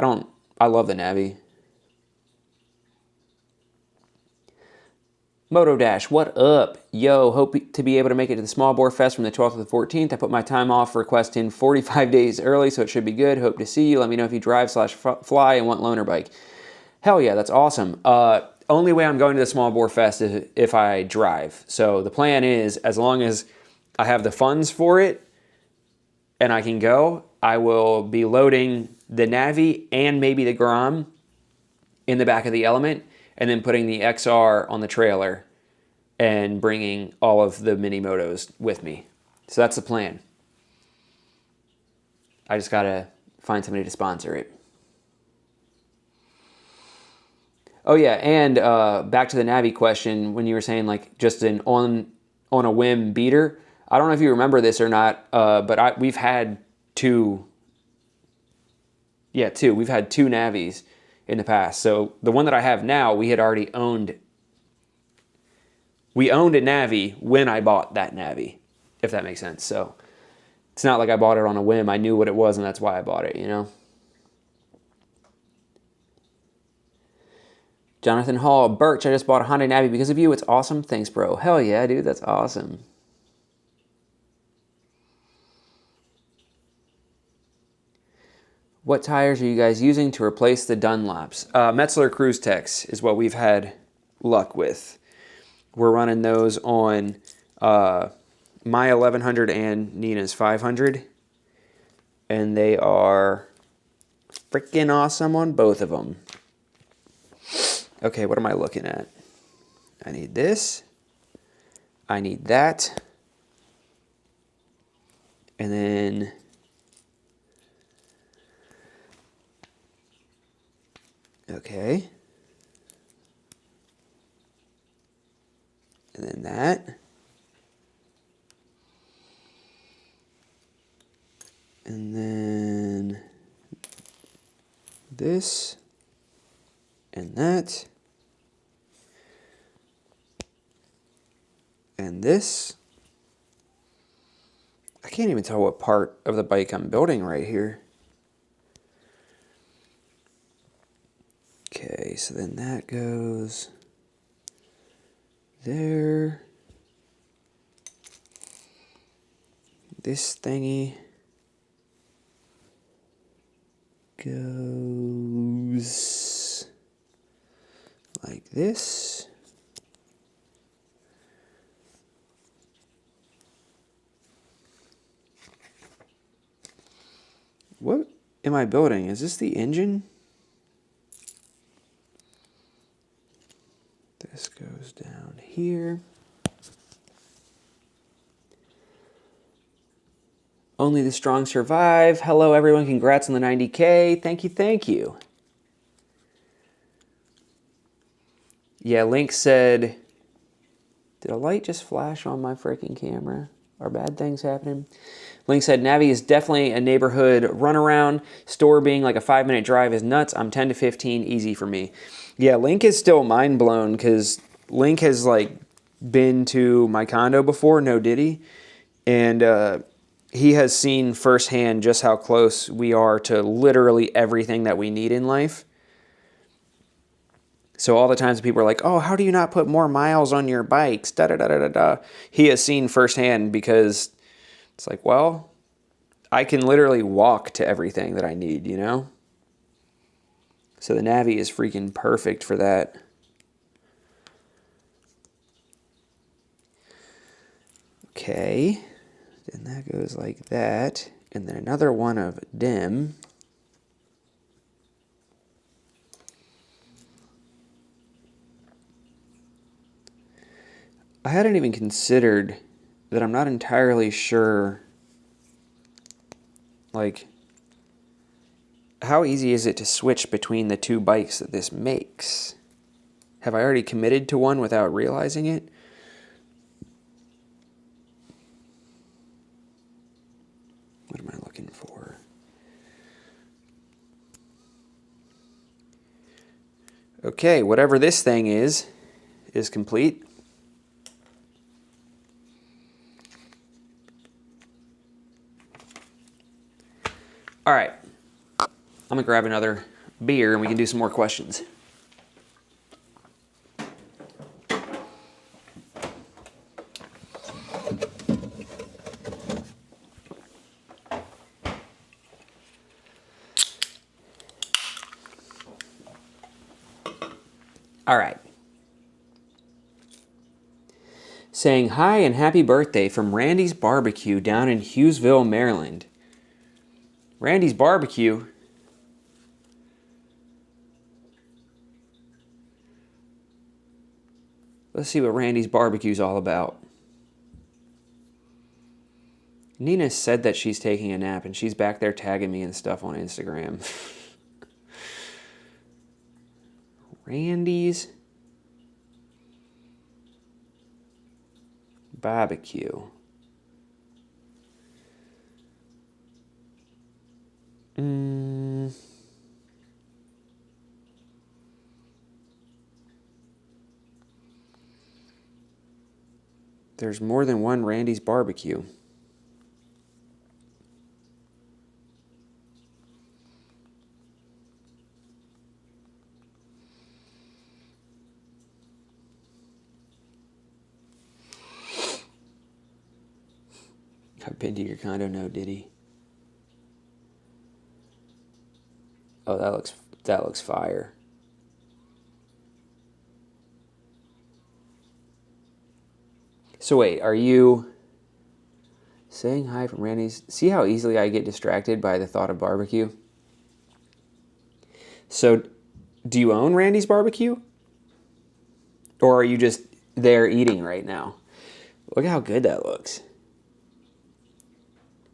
I love the Navi. Moto Dash, what up? Yo, hope to be able to make it to the Small Bore Fest from the 12th to the 14th. I put my time off request in 45 days early, so it should be good. Hope to see you. Let me know if you drive/fly and want loaner bike. Hell yeah, that's awesome. Only way I'm going to the Small Bore Fest is if I drive. So the plan is, as long as I have the funds for it and I can go, I will be loading the Navi and maybe the Grom in the back of the Element, and then putting the XR on the trailer and bringing all of the mini motos with me. So that's the plan. I just gotta find somebody to sponsor it. Oh yeah, and back to the Navi question, when you were saying like just an on a whim beater. I don't know if you remember this or not, but we've had two. Yeah, two. We've had two Navis in the past. So the one that I have now, we had already owned. We owned a Navi when I bought that Navi, if that makes sense. So it's not like I bought it on a whim. I knew what it was, and that's why I bought it, you know? Jonathan Hall, Birch, I just bought a Honda Navi because of you. It's awesome. Thanks, bro. Hell yeah, dude. That's awesome. What tires are you guys using to replace the Dunlops? Metzler Cruise Techs is what we've had luck with. We're running those on my 1100 and Nina's 500. And they are freaking awesome on both of them. Okay, what am I looking at? I need this. I need that. And then okay. And then that. And then this. And that. And this. I can't even tell what part of the bike I'm building right here. Okay, so then that goes there. This thingy goes like this. What am I building? Is this the engine? This goes down here. Only the strong survive. Hello, everyone. Congrats on the 90K. Thank you, thank you. Yeah, Link said, did a light just flash on my freaking camera? Are bad things happening? Link said, Navi is definitely a neighborhood runaround. Store being like a 5-minute drive is nuts. I'm 10 to 15, easy for me. Yeah, Link is still mind blown because Link has like been to my condo before, no diddy, and he has seen firsthand just how close we are to literally everything that we need in life. So all the times people are like, oh, how do you not put more miles on your bikes? Da, da, da, da, da, da. He has seen firsthand because it's like, well, I can literally walk to everything that I need, you know? So the Navi is freaking perfect for that. Okay. Then that goes like that. And then another one of dim. I hadn't even considered that I'm not entirely sure, like, how easy is it to switch between the two bikes that this makes? Have I already committed to one without realizing it? What am I looking for? Okay, whatever this thing is complete. All right, I'm gonna grab another beer and we can do some more questions. All right. Saying hi and happy birthday from Randy's Barbecue down in Hughesville, Maryland. Randy's Barbecue. Let's see what Randy's Barbecue's all about. Nina said that she's taking a nap and she's back there tagging me and stuff on Instagram. Randy's Barbecue. There's more than one Randy's Barbecue. I've been to your condo, no, did he? Oh, that looks fire. So wait, are you saying hi from Randy's? See how easily I get distracted by the thought of barbecue? So, do you own Randy's Barbecue? Or are you just there eating right now? Look at how good that looks.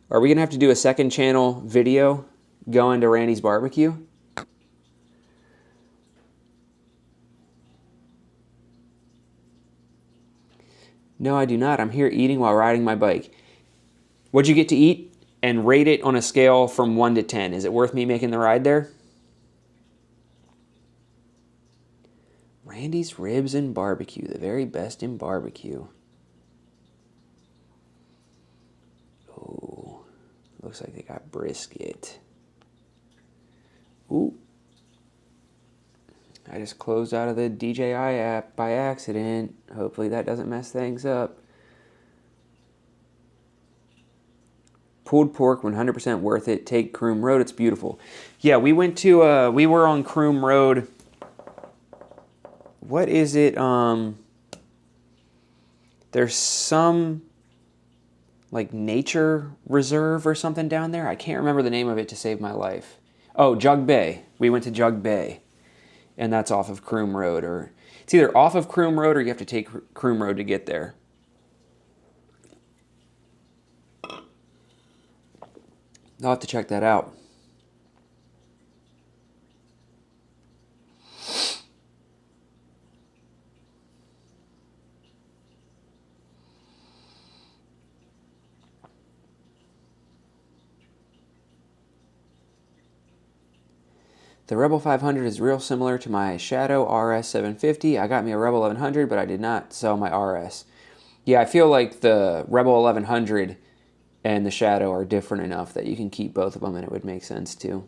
Are we gonna have to do a second channel video going to Randy's Barbecue? No, I do not. I'm here eating while riding my bike. What'd you get to eat? And rate it on a scale from 1 to 10. Is it worth me making the ride there? Randy's Ribs and Barbecue, the very best in barbecue. Oh, looks like they got brisket. Ooh. I just closed out of the DJI app by accident. Hopefully that doesn't mess things up. Pulled pork, 100% worth it. Take Croom Road, it's beautiful. Yeah, we went to, we were on Croom Road. What is it? There's some like nature reserve or something down there. I can't remember the name of it to save my life. Oh, Jug Bay. We went to Jug Bay. And that's off of Croom Road, or it's either off of Croom Road or you have to take Croom Road to get there. I'll have to check that out. The Rebel 500 is real similar to my Shadow RS 750. I got me a Rebel 1100, but I did not sell my RS. Yeah, I feel like the Rebel 1100 and the Shadow are different enough that you can keep both of them and it would make sense too.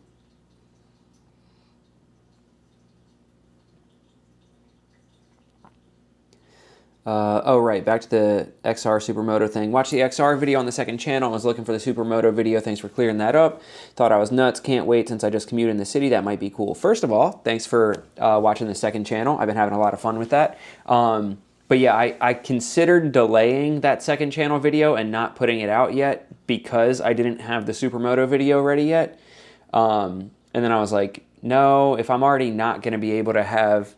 Oh, right, back to the XR Supermoto thing. Watched the XR video on the second channel. I was looking for the Supermoto video. Thanks for clearing that up. Thought I was nuts. Can't wait since I just commuted in the city. That might be cool. First of all, thanks for watching the second channel. I've been having a lot of fun with that. But yeah, I considered delaying that second channel video and not putting it out yet because I didn't have the Supermoto video ready yet. And then I was like, no, if I'm already not going to be able to have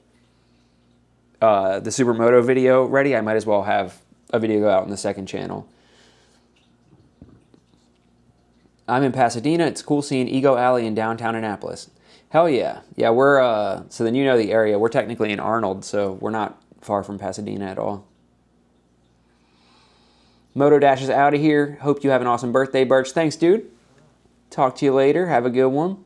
the Supermoto video ready, I might as well have a video go out on the second channel. I'm in Pasadena. It's cool seeing Ego Alley in downtown Annapolis. Hell yeah. Yeah, we're, so then you know the area. We're technically in Arnold, so we're not far from Pasadena at all. Moto Dash is out of here. Hope you have an awesome birthday, Birch. Thanks, dude. Talk to you later. Have a good one.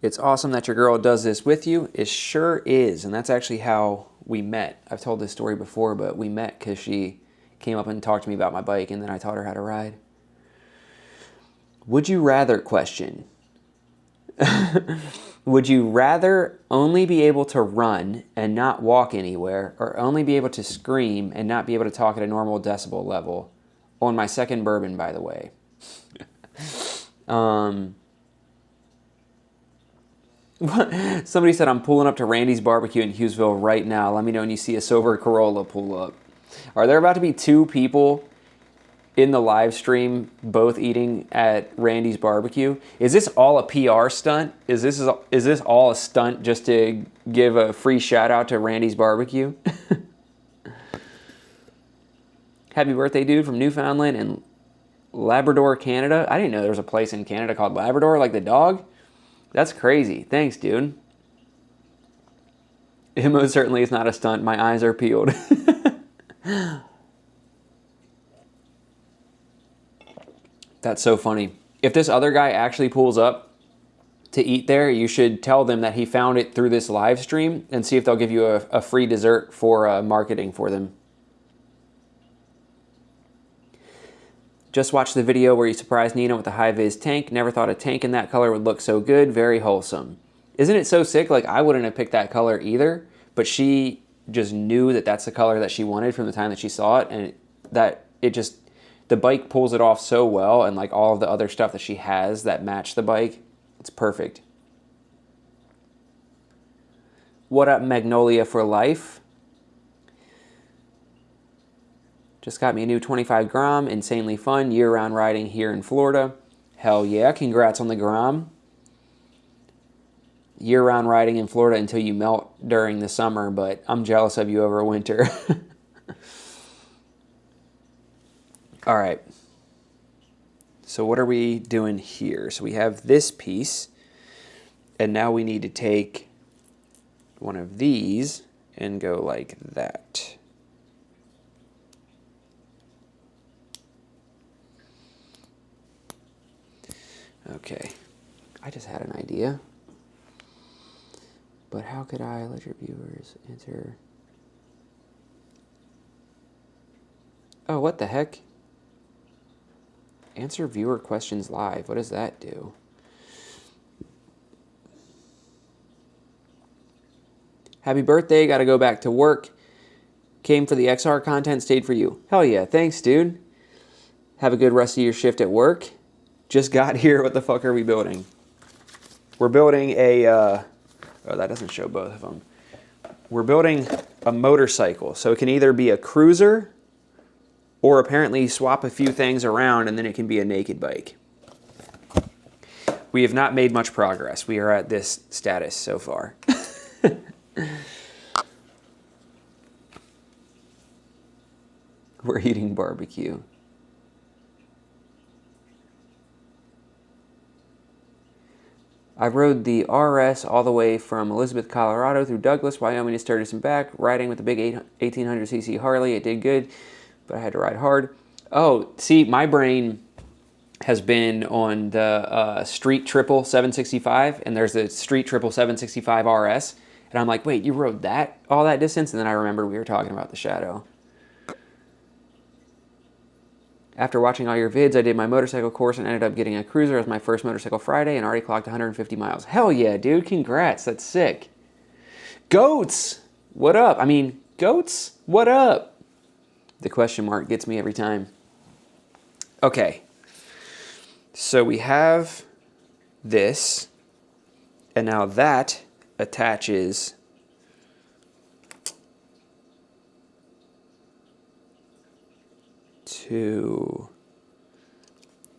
It's awesome that your girl does this with you. It sure is, and that's actually how we met. I've told this story before, but we met because she came up and talked to me about my bike, and then I taught her how to ride. Would you rather question? Would you rather only be able to run and not walk anywhere, or only be able to scream and not be able to talk at a normal decibel level? On my second bourbon, by the way. Somebody said, I'm pulling up to Randy's Barbecue in Hughesville right now. Let me know when you see a silver Corolla pull up. Are there about to be 2 people in the live stream both eating at Randy's Barbecue? Is this all a PR stunt? Is this all a stunt just to give a free shout out to Randy's Barbecue? Happy birthday, dude, from Newfoundland and Labrador, Canada. I didn't know there was a place in Canada called Labrador, like the dog. That's crazy. Thanks, dude. It most certainly is not a stunt. My eyes are peeled. That's so funny. If this other guy actually pulls up to eat there, you should tell them that he found it through this live stream and see if they'll give you a free dessert for marketing for them. Just watched the video where you surprised Nina with the high-vis tank. Never thought a tank in that color would look so good. Very wholesome. Isn't it so sick? Like, I wouldn't have picked that color either, but she just knew that that's the color that she wanted from the time that she saw it, and the bike pulls it off so well, and like all of the other stuff that she has that match the bike, it's perfect. What up, Magnolia for life? Just got me a new 25 Grom, insanely fun, year-round riding here in Florida. Hell yeah, congrats on the Grom. Year-round riding in Florida until you melt during the summer, but I'm jealous of you over winter. All right. So what are we doing here? So we have this piece, and now we need to take one of these and go like that. Okay, I just had an idea, but how could I let your viewers answer? Oh, what the heck? Answer viewer questions live. What does that do? Happy birthday, gotta go back to work. Came for the XR content, stayed for you. Hell yeah, thanks, dude. Have a good rest of your shift at work. Just got here. What the fuck are we building? We're building a, oh, that doesn't show both of them. We're building a motorcycle. So it can either be a cruiser or apparently swap a few things around and then it can be a naked bike. We have not made much progress. We are at this status so far. We're eating barbecue. I rode the RS all the way from Elizabeth, Colorado through Douglas, Wyoming to Sturgis and back, riding with the big 1800cc Harley. It did good, but I had to ride hard. Oh, see, my brain has been on the Street Triple 765, and there's the Street Triple 765 RS, and I'm like, wait, you rode that all that distance? And then I remember we were talking about the Shadow. After watching all your vids, I did my motorcycle course and ended up getting a cruiser as my first motorcycle Friday and already clocked 150 miles. Hell yeah, dude. Congrats. That's sick. Goats. What up? I mean, goats? What up? The question mark gets me every time. Okay. So we have this, and now that attaches to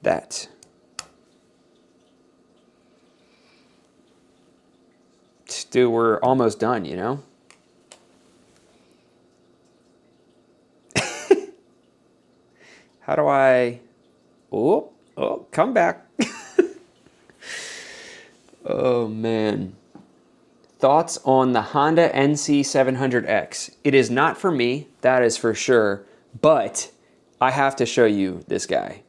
that. Dude, we're almost done, you know? How do I... Oh, come back. Oh, man. Thoughts on the Honda NC700X. It is not for me, that is for sure, but I have to show you this guy.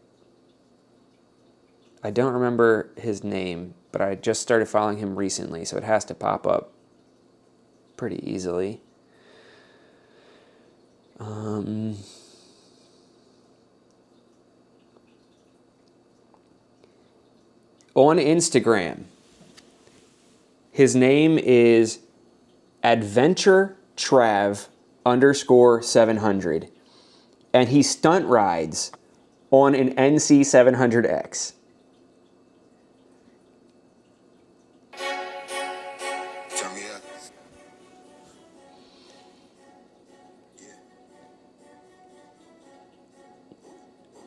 I don't remember his name, but I just started following him recently, so it has to pop up pretty easily. On Instagram, his name is AdventureTrav_700, and he stunt rides on an NC700X.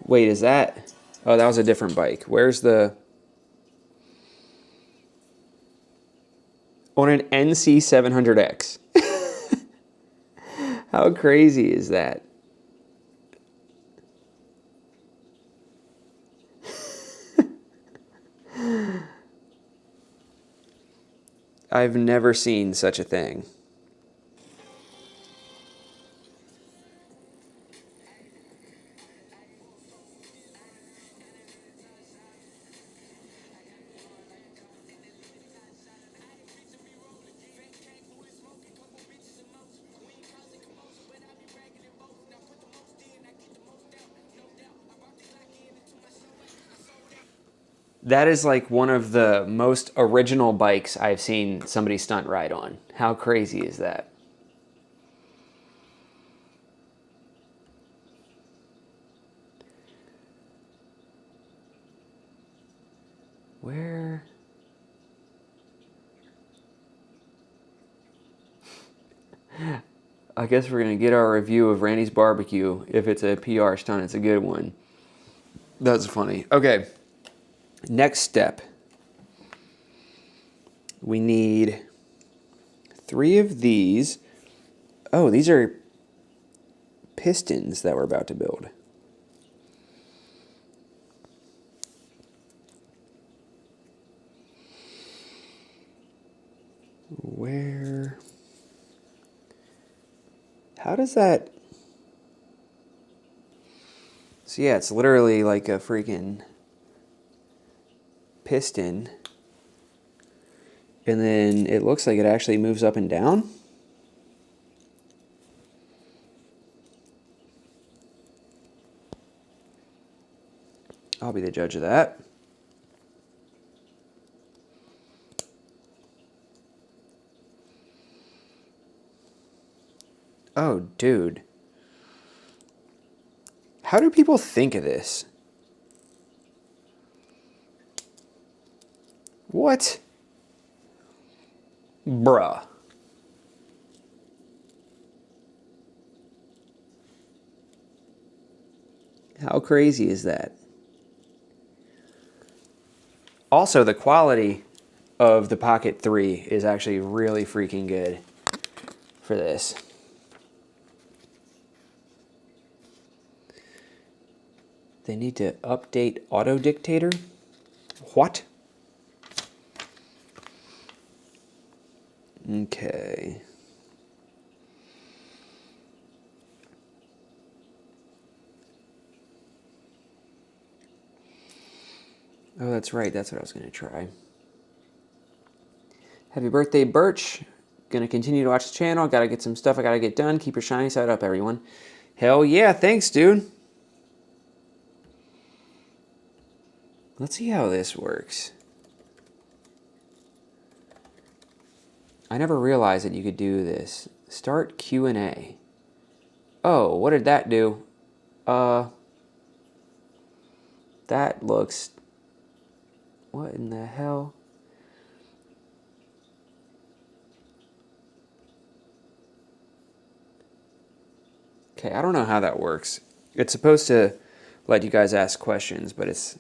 Wait, is that... Oh, that was a different bike. Where's the... On an NC700X. How crazy is that? I've never seen such a thing. That is like one of the most original bikes I've seen somebody stunt ride on. How crazy is that? Where? I guess we're going to get our review of Randy's barbecue. If it's a PR stunt, it's a good one. That's funny. Okay. Next step. We need 3 of these. Oh, these are pistons that we're about to build. Where? How does that... So yeah, it's literally like a freaking piston. And then it looks like it actually moves up and down. I'll be the judge of that. Oh, dude. How do people think of this? What? Bruh. How crazy is that? Also, the quality of the Pocket 3 is actually really freaking good for this. They need to update auto dictator? What? Okay. Oh, that's right. That's what I was going to try. Happy birthday, Birch. Gonna continue to watch the channel. Gotta get some stuff I gotta get done. Keep your shiny side up, everyone. Hell yeah. Thanks, dude. Let's see how this works. I never realized that you could do this. Start Q&A. Oh, what did that do? That looks... What in the hell? Okay, I don't know how that works. It's supposed to let you guys ask questions, but it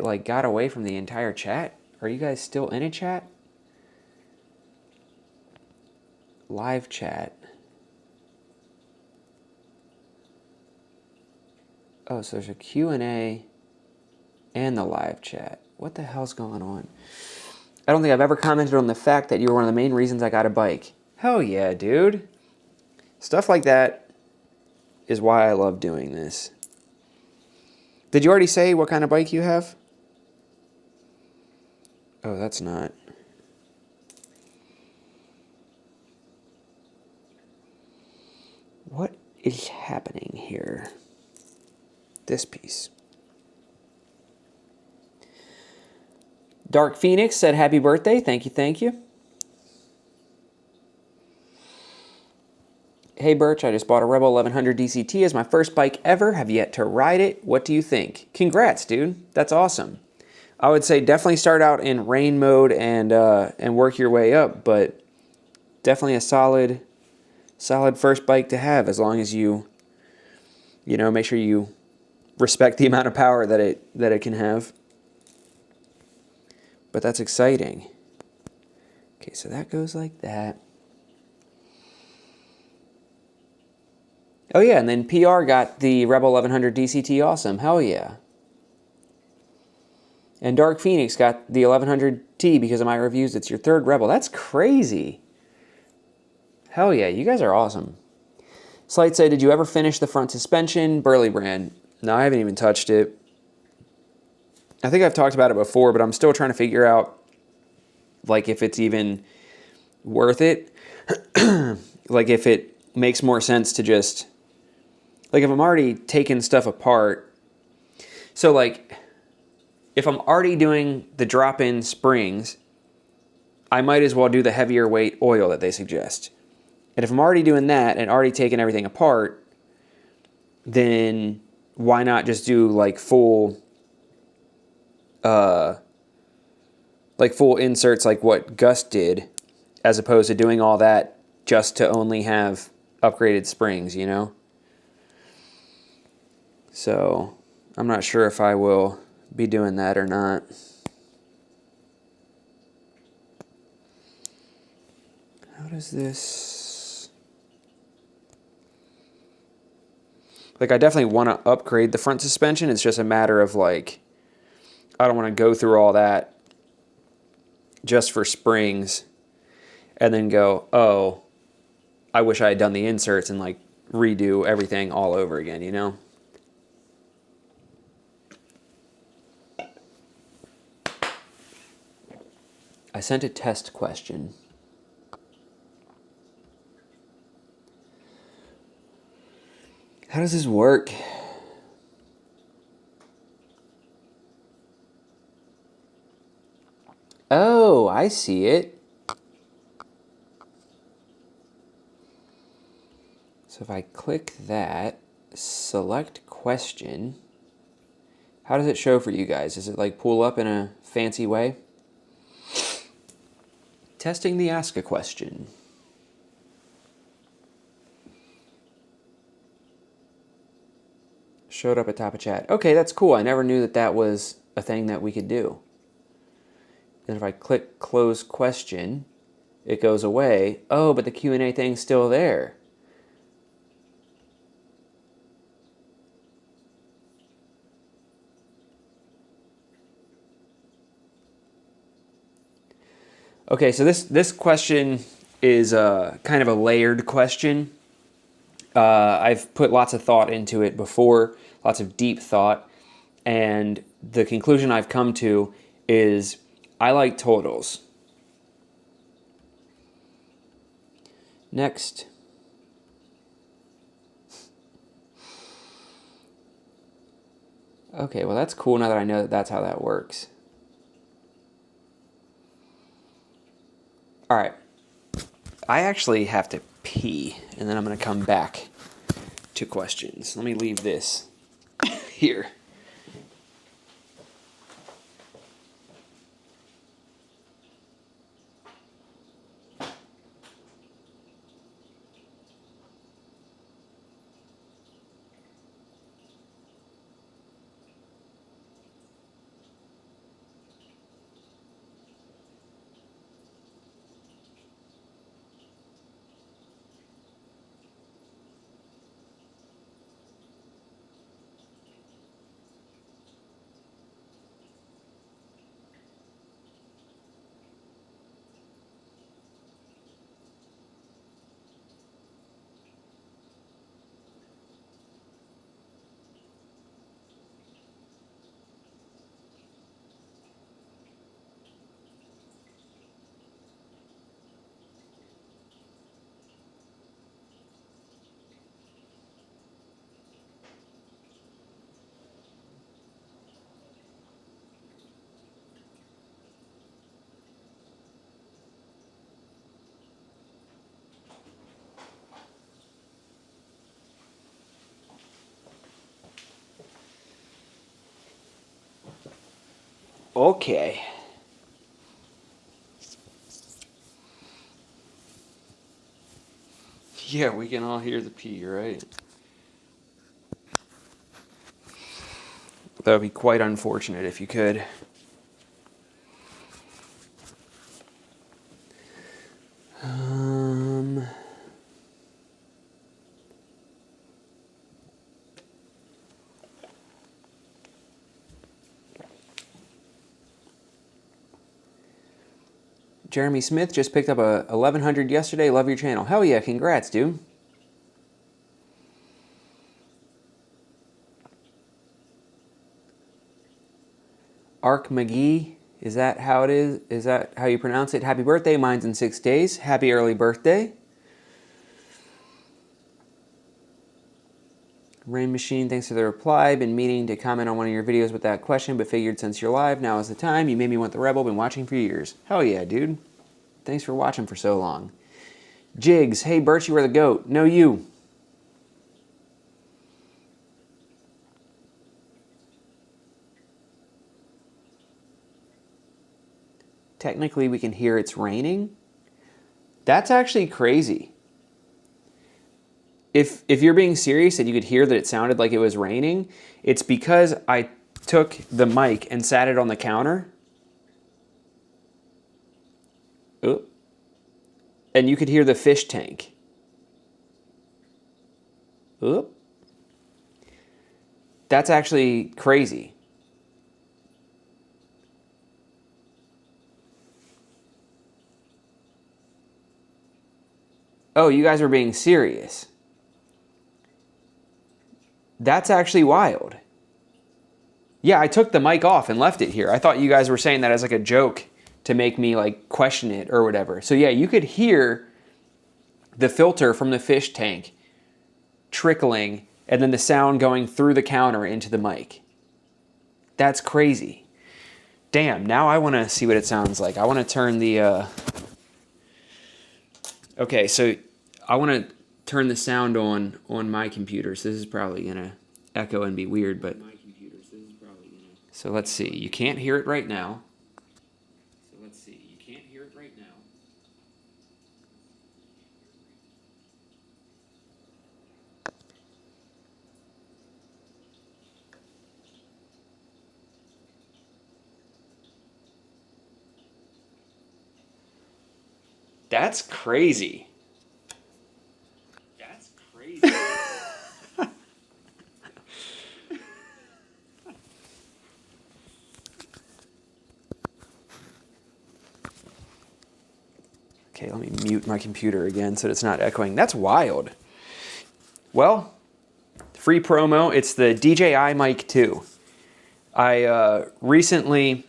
like got away from the entire chat. Are you guys still in a chat? live chat. Oh, so there's a Q&A and the live chat. What the hell's going on? I don't think I've ever commented on the fact that you were one of the main reasons I got a bike. Hell yeah, dude. Stuff like that is why I love doing this. Did you already say what kind of bike you have? Oh, that's not. What is happening here? This piece. Dark Phoenix said happy birthday. Thank you, thank you. Hey Birch, I just bought a Rebel 1100 DCT as my first bike ever. Have yet to ride it. What do you think? Congrats, dude. That's awesome. I would say definitely start out in rain mode and work your way up, but definitely a solid first bike to have, as long as you make sure you respect the amount of power that it can have. But that's exciting. Okay, so that goes like that. Oh yeah, and then PR got the Rebel 1100 DCT awesome. Hell yeah. And Dark Phoenix got the 1100T because of my reviews. It's your third Rebel. That's crazy. Hell yeah, you guys are awesome. Slight said, did you ever finish the front suspension? Burley brand. No, I haven't even touched it. I think I've talked about it before, but I'm still trying to figure out like if it's even worth it. Like if it makes more sense to just, like if I'm already taking stuff apart. So like if I'm already doing the drop-in springs, I might as well do the heavier weight oil that they suggest. And if I'm already doing that and already taking everything apart, then why not just do like full inserts like what Gus did, as opposed to doing all that just to only have upgraded springs, you know? So I'm not sure if I will be doing that or not. How does this... Like, I definitely want to upgrade the front suspension. It's just a matter of, like, I don't want to go through all that just for springs and then go, oh, I wish I had done the inserts and, like, redo everything all over again, you know? I sent a test question. How does this work? Oh, I see it. So if I click that, select question, how does it show for you guys? Does it like pull up in a fancy way? Testing the ask a question. Showed up at top of chat. Okay, that's cool. I never knew that that was a thing that we could do. And if I click close question, it goes away. Oh, but the Q&A thing's still there. Okay, so this question is kind of a layered question. I've put lots of thought into it before, lots of deep thought, and the conclusion I've come to is I like totals. Next. Okay, well that's cool now that I know that that's how that works. All right, I actually have to pee, and then I'm going to come back to questions. Let me leave this here. Okay. Yeah, we can all hear the pee, right? That would be quite unfortunate if you could. Jeremy Smith just picked up a 1100 yesterday. Love your channel. Hell yeah, congrats, dude. Ark McGee, is that how it is? Is that how you pronounce it? Happy birthday, mine's in 6 days. Happy early birthday. Rain Machine, thanks for the reply. Been meaning to comment on one of your videos with that question, but figured since you're live, now is the time. You made me want the Rebel. Been watching for years. Hell yeah, dude. Thanks for watching for so long. Jigs, hey Birch, you are the GOAT. No, you. Technically, we can hear it's raining. That's actually crazy. If you're being serious and you could hear that it sounded like it was raining, it's because I took the mic and sat it on the counter. Oop. And you could hear the fish tank. Oop. That's actually crazy. Oh, you guys are being serious. That's actually wild. Yeah, I took the mic off and left it here. I thought you guys were saying that as like a joke to make me like question it or whatever. So yeah, you could hear the filter from the fish tank trickling and then the sound going through the counter into the mic. That's crazy. Damn, now I want to see what it sounds like. I want to turn the... Okay, so I want to turn the sound on my computer. So this is probably going to echo and be weird, but... So let's see. You can't hear it right now. That's crazy. That's crazy. Okay, let me mute my computer again so it's not echoing. That's wild. Well, free promo. It's the DJI Mic 2. I recently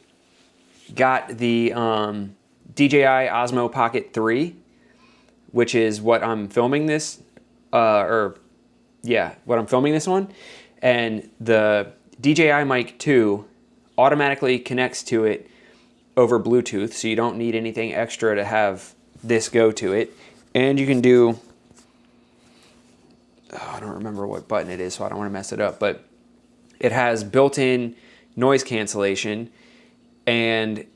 got the DJI Osmo Pocket 3, which is what I'm filming this, what I'm filming this on. And the DJI Mic 2 automatically connects to it over Bluetooth, so you don't need anything extra to have this go to it. And you can do, I don't remember what button it is, so I don't want to mess it up, but it has built-in noise cancellation, and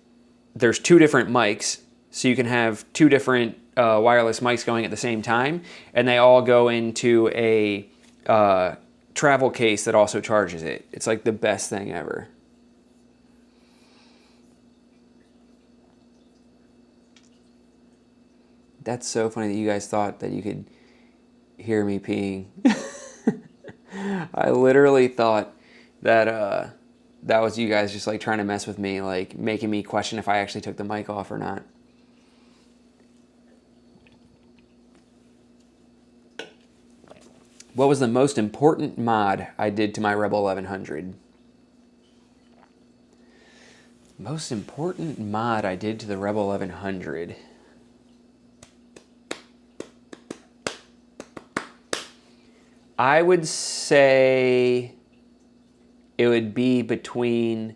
there's 2 different mics, so you can have 2 different wireless mics going at the same time, and they all go into a travel case that also charges it. It's like the best thing ever. That's so funny that you guys thought that you could hear me peeing. I literally thought that that was you guys just like trying to mess with me, like making me question if I actually took the mic off or not. What was the most important mod I did to my Rebel 1100? Most important mod I did to the Rebel 1100. I would say it would be between,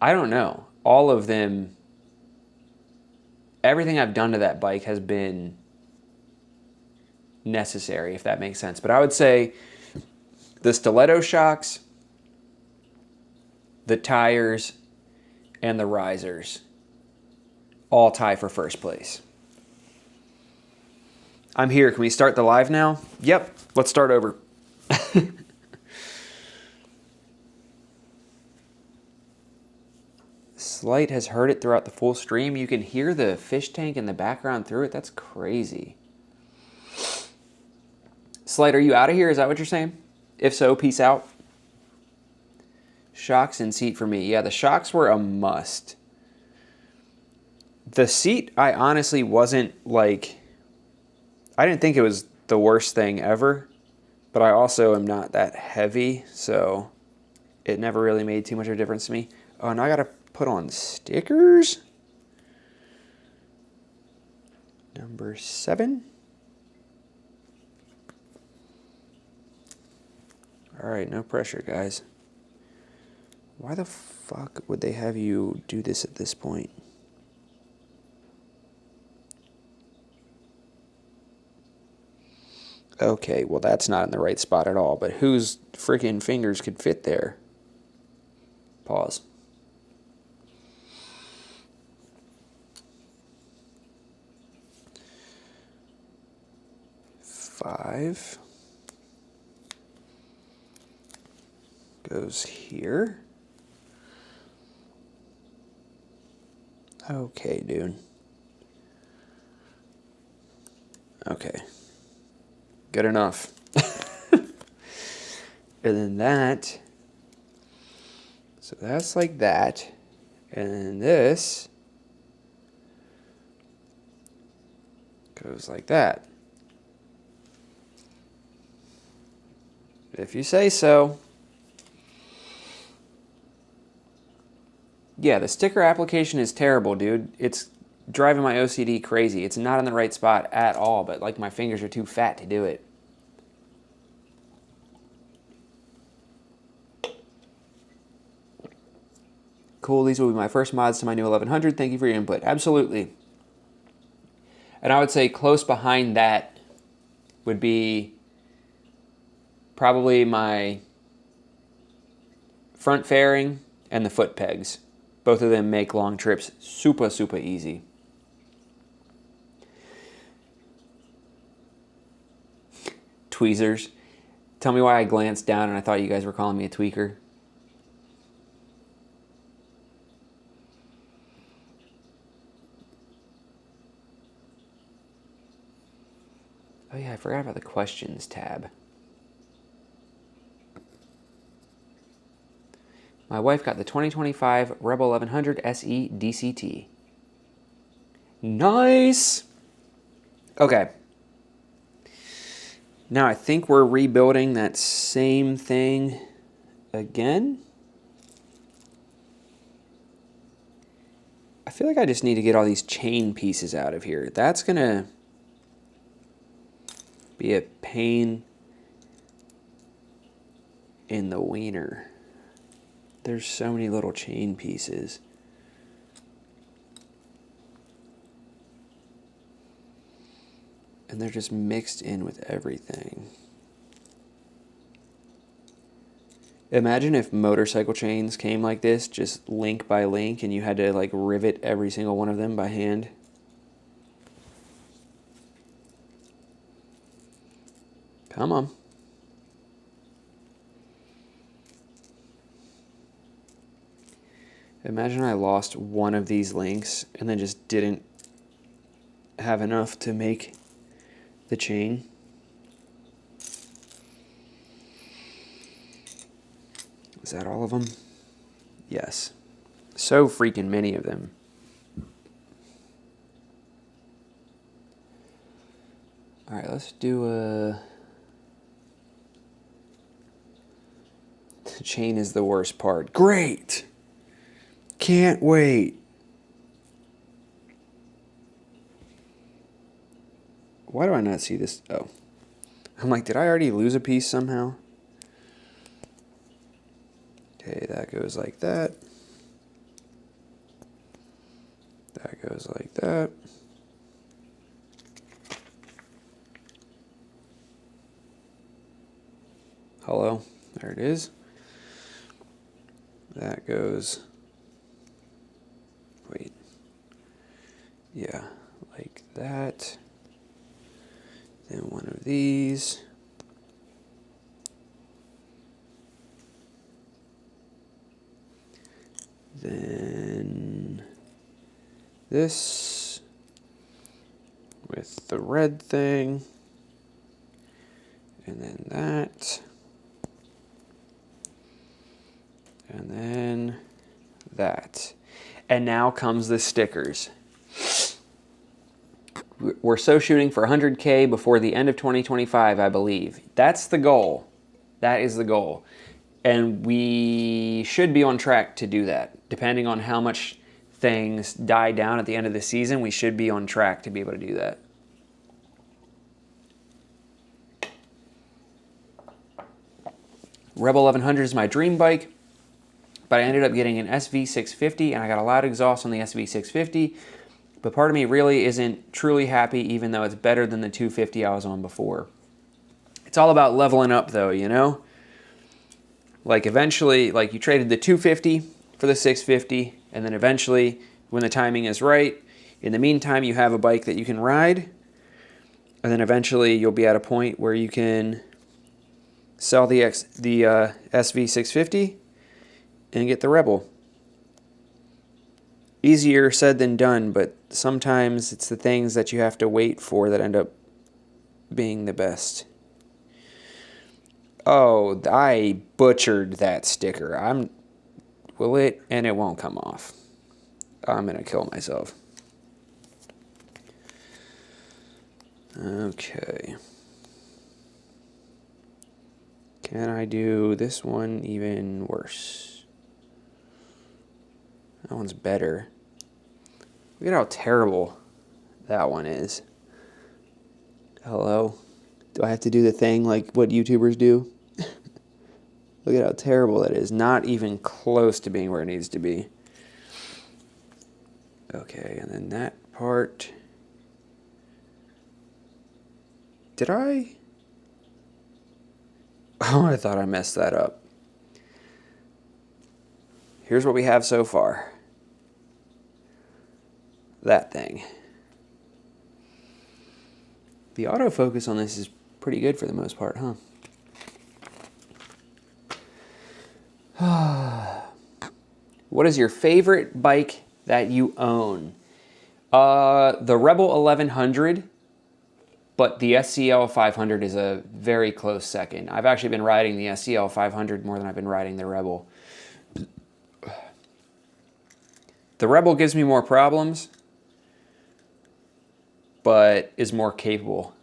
I don't know, all of them. Everything I've done to that bike has been necessary, if that makes sense. But I would say the stiletto shocks, the tires, and the risers all tie for first place. I'm here. Can we start the live now? Yep. Let's start over. Slight has heard it throughout the full stream. You can hear the fish tank in the background through it. That's crazy. Slight, are you out of here? Is that what you're saying? If so, peace out. Shocks and seat for me. Yeah, the shocks were a must. The seat, I honestly wasn't like... I didn't think it was the worst thing ever, but I also am not that heavy, so it never really made too much of a difference to me. Oh, now I gotta put on stickers. Number 7. All right, no pressure, guys. Why the fuck would they have you do this at this point? Okay, well, that's not in the right spot at all, but whose freaking fingers could fit there? Pause. Five goes here. Okay, dude. Okay. Good enough. And then that. So that's like that. And then this goes like that. If you say so. Yeah, the sticker application is terrible, dude. It's driving my OCD crazy. It's not in the right spot at all, but like my fingers are too fat to do it. Cool, these will be my first mods to my new 1100. Thank you for your input. Absolutely. And I would say close behind that would be probably my front fairing and the foot pegs. Both of them make long trips super, super easy. Tweezers. Tell me why I glanced down and I thought you guys were calling me a tweaker. Oh yeah, I forgot about the questions tab. My wife got the 2025 Rebel 1100 SE DCT. Nice! Okay. Now I think we're rebuilding that same thing again. I feel like I just need to get all these chain pieces out of here. That's gonna be a pain in the wiener. There's so many little chain pieces. And they're just mixed in with everything. Imagine if motorcycle chains came like this, just link by link, and you had to like rivet every single one of them by hand. Come on. Imagine I lost one of these links and then just didn't have enough to make the chain. Is that all of them? Yes. So freaking many of them. All right, let's do a... The chain is the worst part. Great! Can't wait. Why do I not see this? Oh. I'm like, did I already lose a piece somehow? Okay, that goes like that. That goes like that. Hello? There it is. that goes, wait, yeah, like that. Then one of these. Then this with the red thing. And then that. And then that. And now comes the stickers. We're so shooting for 100K before the end of 2025, I believe. That's the goal. That is the goal. And we should be on track to do that. Depending on how much things die down at the end of the season, we should be on track to be able to do that. Rebel 1100 is my dream bike, but I ended up getting an SV650, and I got a lot of exhaust on the SV650. But part of me really isn't truly happy, even though it's better than the 250 I was on before. It's all about leveling up, though, you know? Like, eventually, like, you traded the 250 for the 650, and then eventually, when the timing is right, in the meantime, you have a bike that you can ride, and then eventually, you'll be at a point where you can sell the SV650 and get the Rebel. Easier said than done, but sometimes it's the things that you have to wait for that end up being the best. Oh, I butchered that sticker. Will it? And it won't come off. I'm going to kill myself. Okay. Can I do this one even worse? That one's better. Look at how terrible that one is. Hello? Do I have to do the thing like what YouTubers do? Look at how terrible that is. Not even close to being where it needs to be. Okay, and then that part. Did I? Oh, I thought I messed that up. Here's what we have so far. That thing. The autofocus on this is pretty good for the most part, huh? What is your favorite bike that you own? The Rebel 1100, but the SCL 500 is a very close second. I've actually been riding the SCL 500 more than I've been riding the Rebel. The Rebel gives me more problems, but is more capable.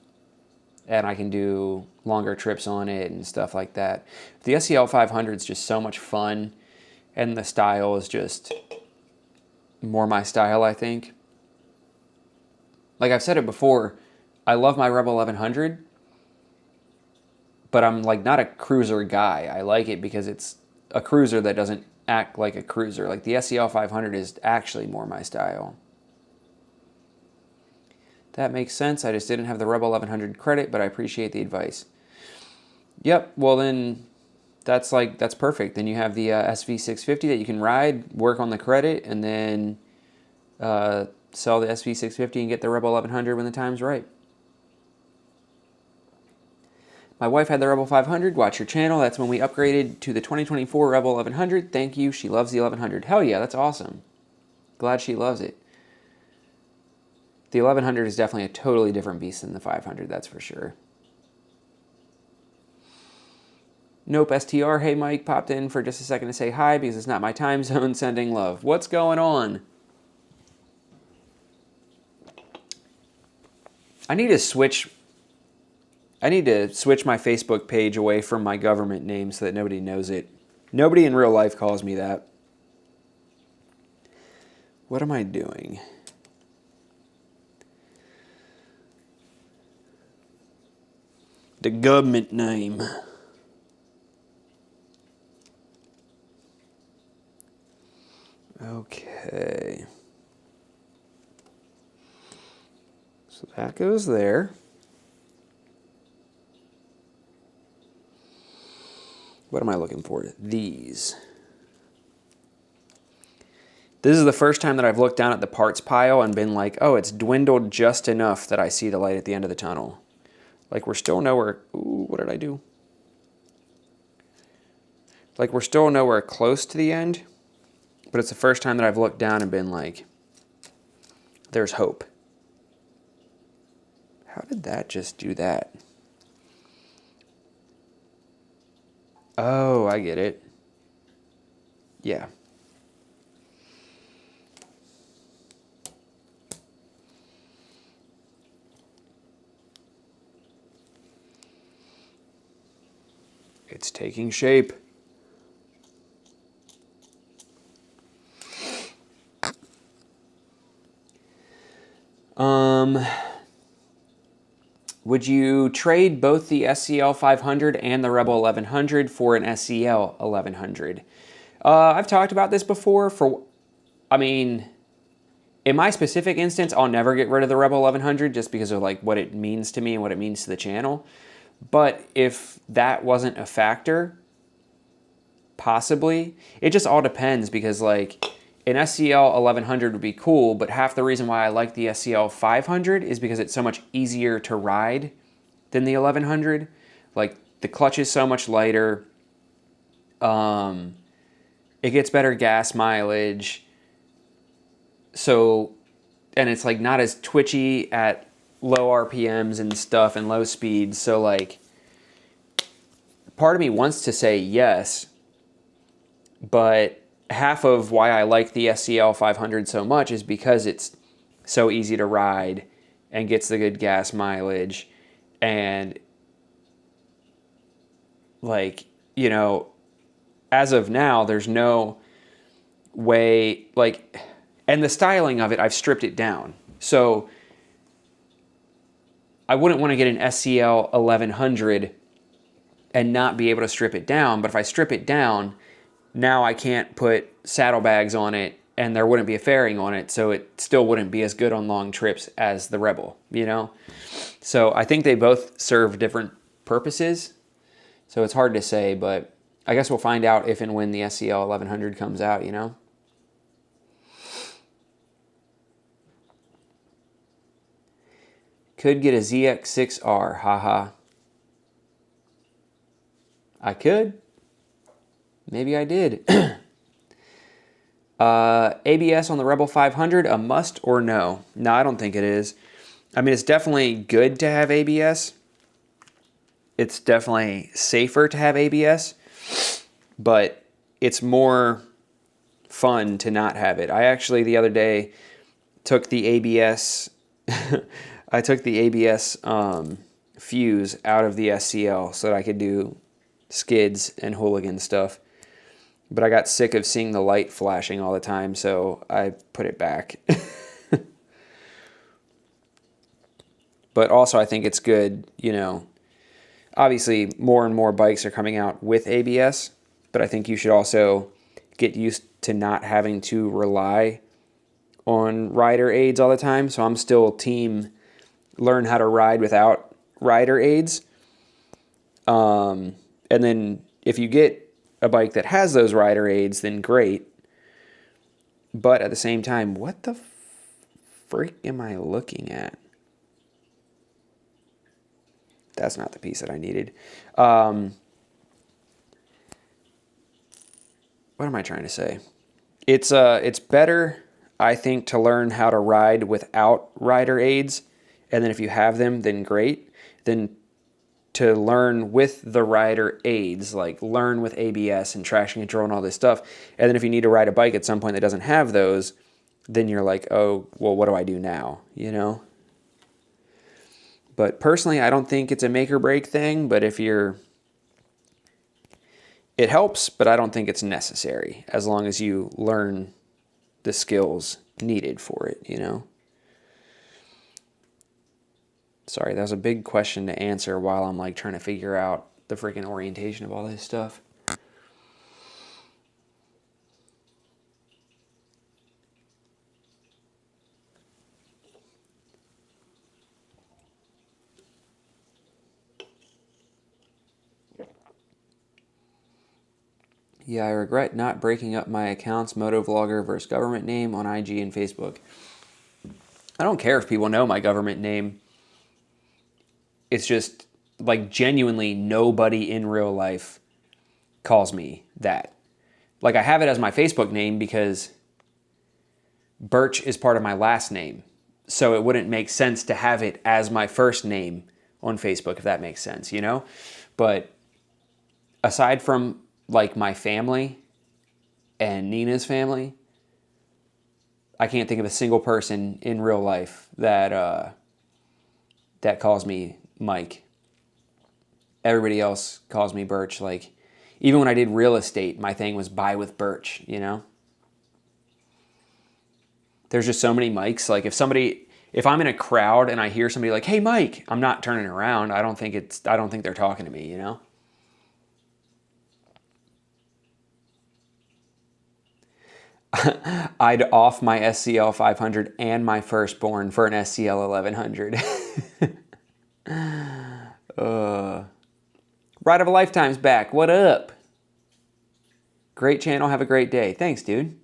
And I can do longer trips on it and stuff like that. The SCL 500 is just so much fun, and the style is just more my style, I think. Like I've said it before, I love my Rebel 1100, but I'm like not a cruiser guy. I like it because it's a cruiser that doesn't act like a cruiser. Like the SCL 500 is actually more my style. That makes sense. I just didn't have the Rebel 1100 credit, but I appreciate the advice. Yep, well then that's perfect. Then you have the SV650 that you can ride, work on the credit, and then sell the SV650 and get the Rebel 1100 when the time's right. My wife had the Rebel 500. Watch your channel. That's when we upgraded to the 2024 Rebel 1100. Thank you. She loves the 1100. Hell yeah, that's awesome. Glad she loves it. The 1100 is definitely a totally different beast than the 500, that's for sure. Nope, STR. Hey, Mike, popped in for just a second to say hi because it's not my time zone. Sending love. What's going on? I need to switch my Facebook page away from my government name so that nobody knows it. Nobody in real life calls me that. What am I doing? The government name. Okay. So that goes there. What am I looking for? These. This is the first time that I've looked down at the parts pile and been like, oh, it's dwindled just enough that I see the light at the end of the tunnel. Like we're still nowhere, ooh, what did I do? Like we're still nowhere close to the end, but it's the first time that I've looked down and been like, there's hope. How did that just do that? Oh, I get it. Yeah. It's taking shape. Would you trade both the SCL 500 and the Rebel 1100 for an SCL 1100? I've talked about this before. In my specific instance, I'll never get rid of the Rebel 1100 just because of like what it means to me and what it means to the channel. But if that wasn't a factor, possibly. It just all depends because like an SCL 1100 would be cool, but half the reason why I like the SCL 500 is because it's so much easier to ride than the 1100. Like the clutch is so much lighter. It gets better gas mileage. So, and it's like not as twitchy at low RPMs and stuff and low speeds. So like part of me wants to say yes, but half of why I like the SCL 500 so much is because it's so easy to ride and gets the good gas mileage. And like, you know, as of now, there's no way, like, and the styling of it, I've stripped it down. So I wouldn't want to get an SCL 1100 and not be able to strip it down. But if I strip it down, now I can't put saddlebags on it and there wouldn't be a fairing on it. So it still wouldn't be as good on long trips as the Rebel, you know? So I think they both serve different purposes. So it's hard to say, but I guess we'll find out if and when the SCL 1100 comes out, you know? Could get a ZX6R, haha. I could. Maybe I did. ABS on the Rebel 500, a must or no? No, I don't think it is. I mean, it's definitely good to have ABS. It's definitely safer to have ABS, but it's more fun to not have it. I actually, the other day, took the ABS... I took the ABS fuse out of the SCL so that I could do skids and hooligan stuff. But I got sick of seeing the light flashing all the time, so I put it back. But also I think it's good, you know, obviously more and more bikes are coming out with ABS, but I think you should also get used to not having to rely on rider aids all the time. So I'm still team learn how to ride without rider aids. And then if you get a bike that has those rider aids, then great. But at the same time, what the freak am I looking at? That's not the piece that I needed. What am I trying to say? It's better, I think, to learn how to ride without rider aids. And then if you have them, then great. Then to learn with the rider aids, like learn with ABS and traction control and all this stuff. And then if you need to ride a bike at some point that doesn't have those, then you're like, oh, well, what do I do now? You know? But personally, I don't think it's a make or break thing, but if you're... It helps, but I don't think it's necessary as long as you learn the skills needed for it, you know? Sorry, that was a big question to answer while I'm like trying to figure out the freaking orientation of all this stuff. Yeah, I regret not breaking up my accounts, motovlogger versus government name on IG and Facebook. I don't care if people know my government name. It's just like genuinely nobody in real life calls me that. Like I have it as my Facebook name because Birch is part of my last name. So it wouldn't make sense to have it as my first name on Facebook, if that makes sense, you know? But aside from like my family and Nina's family, I can't think of a single person in real life that that calls me Mike. Everybody else calls me Birch. Like even when I did real estate, my thing was buy with Birch, you know? There's just so many Mikes. Like if I'm in a crowd and I hear somebody like, "Hey Mike," I'm not turning around. I don't think they're talking to me, you know? I'd off my SCL 500 and my firstborn for an SCL 1100. Ride of a Lifetime's back. What up? Great channel. Have a great day. Thanks, dude.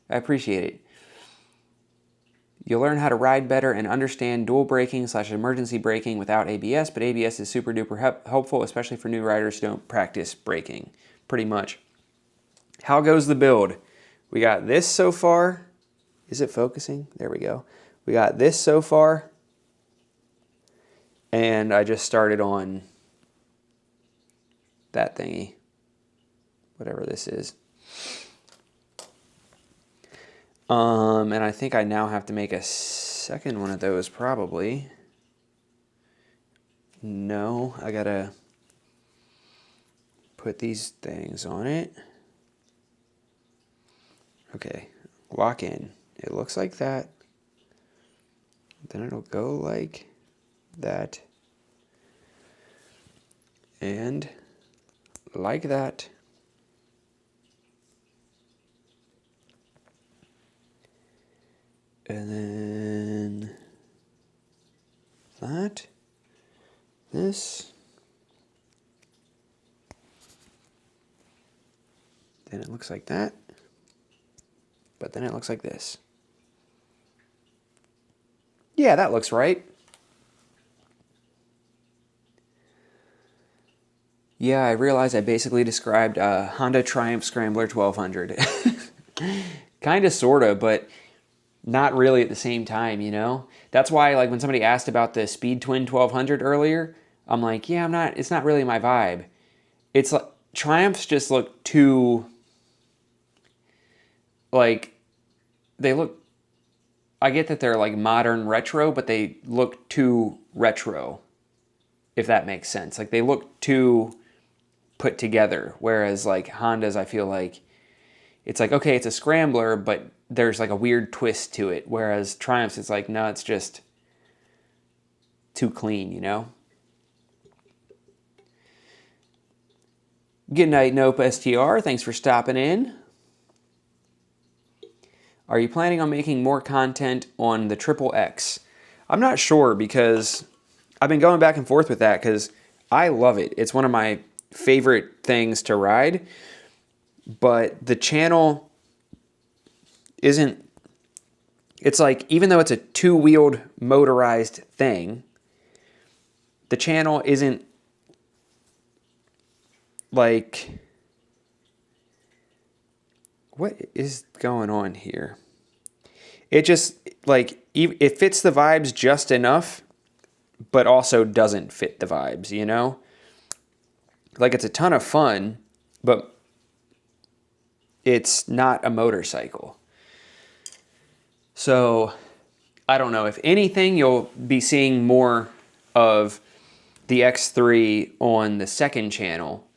I appreciate it. You'll learn how to ride better and understand dual braking / emergency braking without ABS, but ABS is super duper helpful, especially for new riders who don't practice braking, pretty much. How goes the build? We got this so far. Is it focusing? There we go. We got this so far. And I just started on that thingy, whatever this is. And I think I now have to make a second one of those probably. No, I gotta put these things on it. Okay, lock in. It looks like that. Then it'll go like that. And like that. And then that, this, then it looks like that, but then it looks like this. Yeah, that looks right. Yeah, I realize I basically described a Honda Triumph Scrambler 1200. Kind of, sort of, but not really at the same time, you know? That's why, like, when somebody asked about the Speed Twin 1200 earlier, I'm like, yeah, it's not really my vibe. It's like, Triumphs just look too, like, they look, I get that they're, like, modern retro, but they look too retro, if that makes sense. Like, they look too put together, whereas, like, Hondas, I feel like, it's like, okay, it's a Scrambler, but there's like a weird twist to it. Whereas Triumphs, it's like, no, it's just too clean, you know? Good night, Nope STR. Thanks for stopping in. Are you planning on making more content on the Triple X? I'm not sure because I've been going back and forth with that because I love it. It's one of my favorite things to ride. But the channel isn't, it's like, even though it's a two-wheeled motorized thing, the channel isn't like, what is going on here? It just, like, it fits the vibes just enough, but also doesn't fit the vibes, you know? Like, it's a ton of fun, but it's not a motorcycle. So, I don't know. If anything, you'll be seeing more of the X3 on the second channel,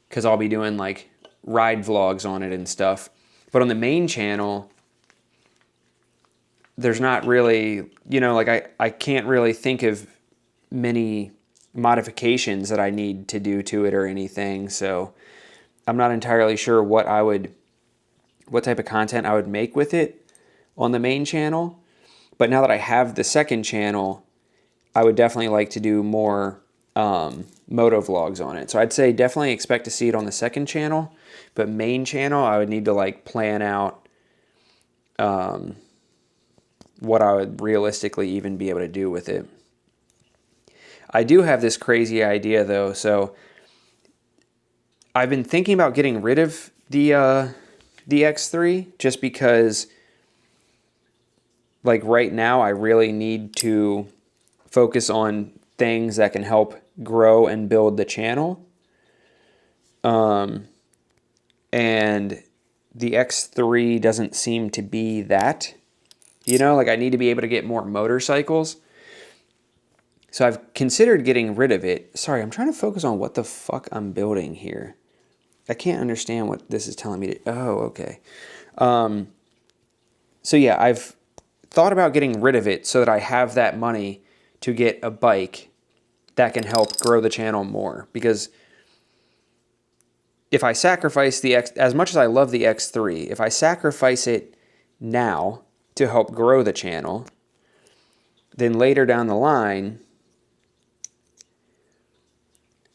because I'll be doing, like, ride vlogs on it and stuff. But on the main channel, there's not really, you know, like, I can't really think of many modifications that I need to do to it or anything. So, I'm not entirely sure what type of content I would make with it on the main channel. But now that I have the second channel, I would definitely like to do more moto vlogs on it. So I'd say definitely expect to see it on the second channel, but main channel, I would need to like plan out what I would realistically even be able to do with it. I do have this crazy idea though. So I've been thinking about getting rid of the X3 just because like right now I really need to focus on things that can help grow and build the channel. And the X3 doesn't seem to be that. You know, like I need to be able to get more motorcycles. So I've considered getting rid of it. Sorry, I'm trying to focus on what the fuck I'm building here. I can't understand what this is telling me to... Oh, okay. So yeah, I've thought about getting rid of it so that I have that money to get a bike that can help grow the channel more. Because if I sacrifice the X... As much as I love the X3, if I sacrifice it now to help grow the channel, then later down the line...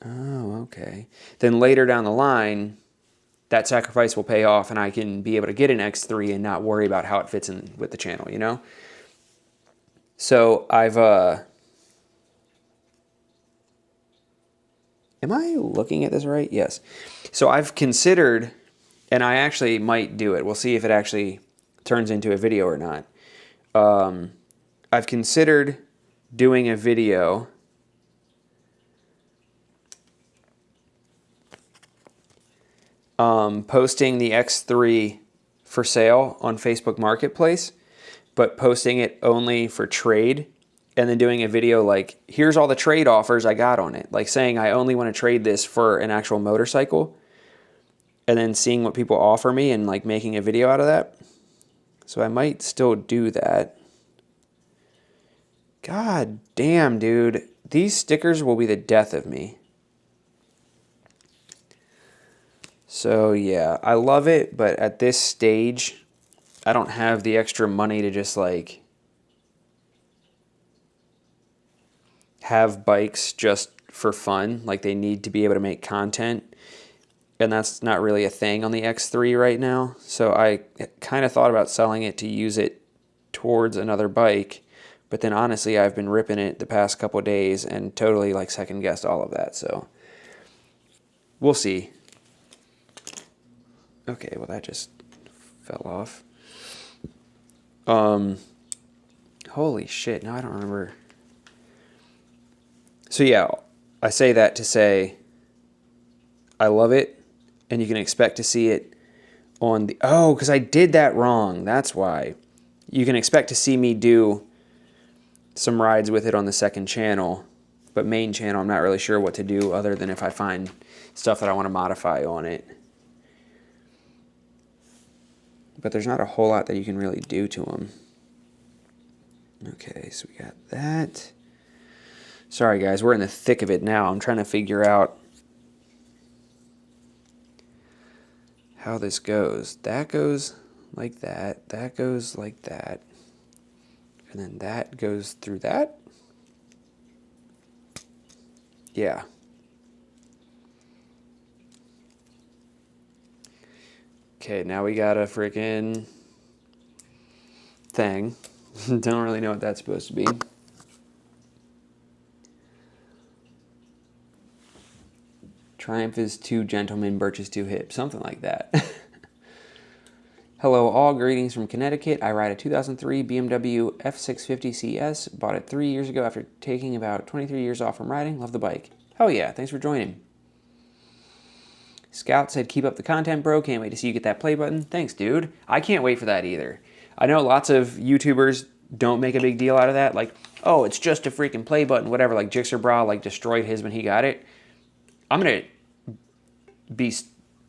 Oh, okay. Then later down the line, that sacrifice will pay off and I can be able to get an X3 and not worry about how it fits in with the channel, you know? So I've... Am I looking at this right? Yes. So I've considered, and I actually might do it. We'll see if it actually turns into a video or not. I've considered doing a video posting the X3 for sale on Facebook Marketplace, but posting it only for trade, and then doing a video like, here's all the trade offers I got on it. Like saying I only want to trade this for an actual motorcycle, and then seeing what people offer me and like making a video out of that. So I might still do that. God damn, dude. These stickers will be the death of me. So yeah, I love it, but at this stage, I don't have the extra money to just like have bikes just for fun. Like they need to be able to make content, and that's not really a thing on the X3 right now. So I kind of thought about selling it to use it towards another bike, but then honestly, I've been ripping it the past couple of days and totally like second guessed all of that. So we'll see. Okay, well that just fell off. Holy shit, now I don't remember. So yeah, I say that to say I love it, and you can expect to see it on the... Oh, because I did that wrong. That's why. You can expect to see me do some rides with it on the second channel, but main channel I'm not really sure what to do other than if I find stuff that I want to modify on it. But there's not a whole lot that you can really do to them. Okay, so we got that. Sorry guys, we're in the thick of it now. I'm trying to figure out how this goes. That goes like that. That goes like that. And then that goes through that. Yeah. Okay, now we got a freaking thing. Don't really know what that's supposed to be. Triumph is too gentleman, Birch is too hip. Something like that. Hello all, greetings from Connecticut. I ride a 2003 BMW F650 CS. Bought it 3 years ago after taking about 23 years off from riding. Love the bike. Hell yeah, thanks for joining. Scout said, keep up the content, bro. Can't wait to see you get that play button. Thanks, dude. I can't wait for that either. I know lots of YouTubers don't make a big deal out of that. Like, oh, it's just a freaking play button, whatever. Like, Jixer Bra, like, destroyed his when he got it. I'm going to be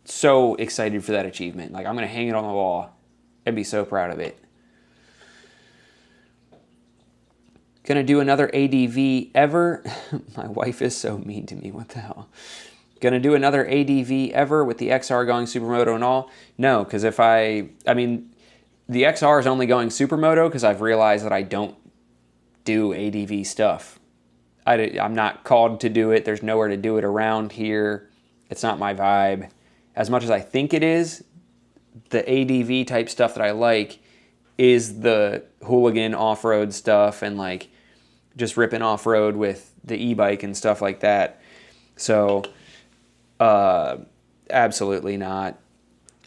so excited for that achievement. Like, I'm going to hang it on the wall and be so proud of it. Gonna do another ADV ever. My wife is so mean to me. What the hell? Gonna do another ADV ever with the XR going supermoto and all? No, because if I mean, the XR is only going supermoto because I've realized that I don't do ADV stuff. I'm not called to do it. There's nowhere to do it around here. It's not my vibe. As much as I think it is, the ADV type stuff that I like is the hooligan off-road stuff and like just ripping off-road with the e-bike and stuff like that. So absolutely not.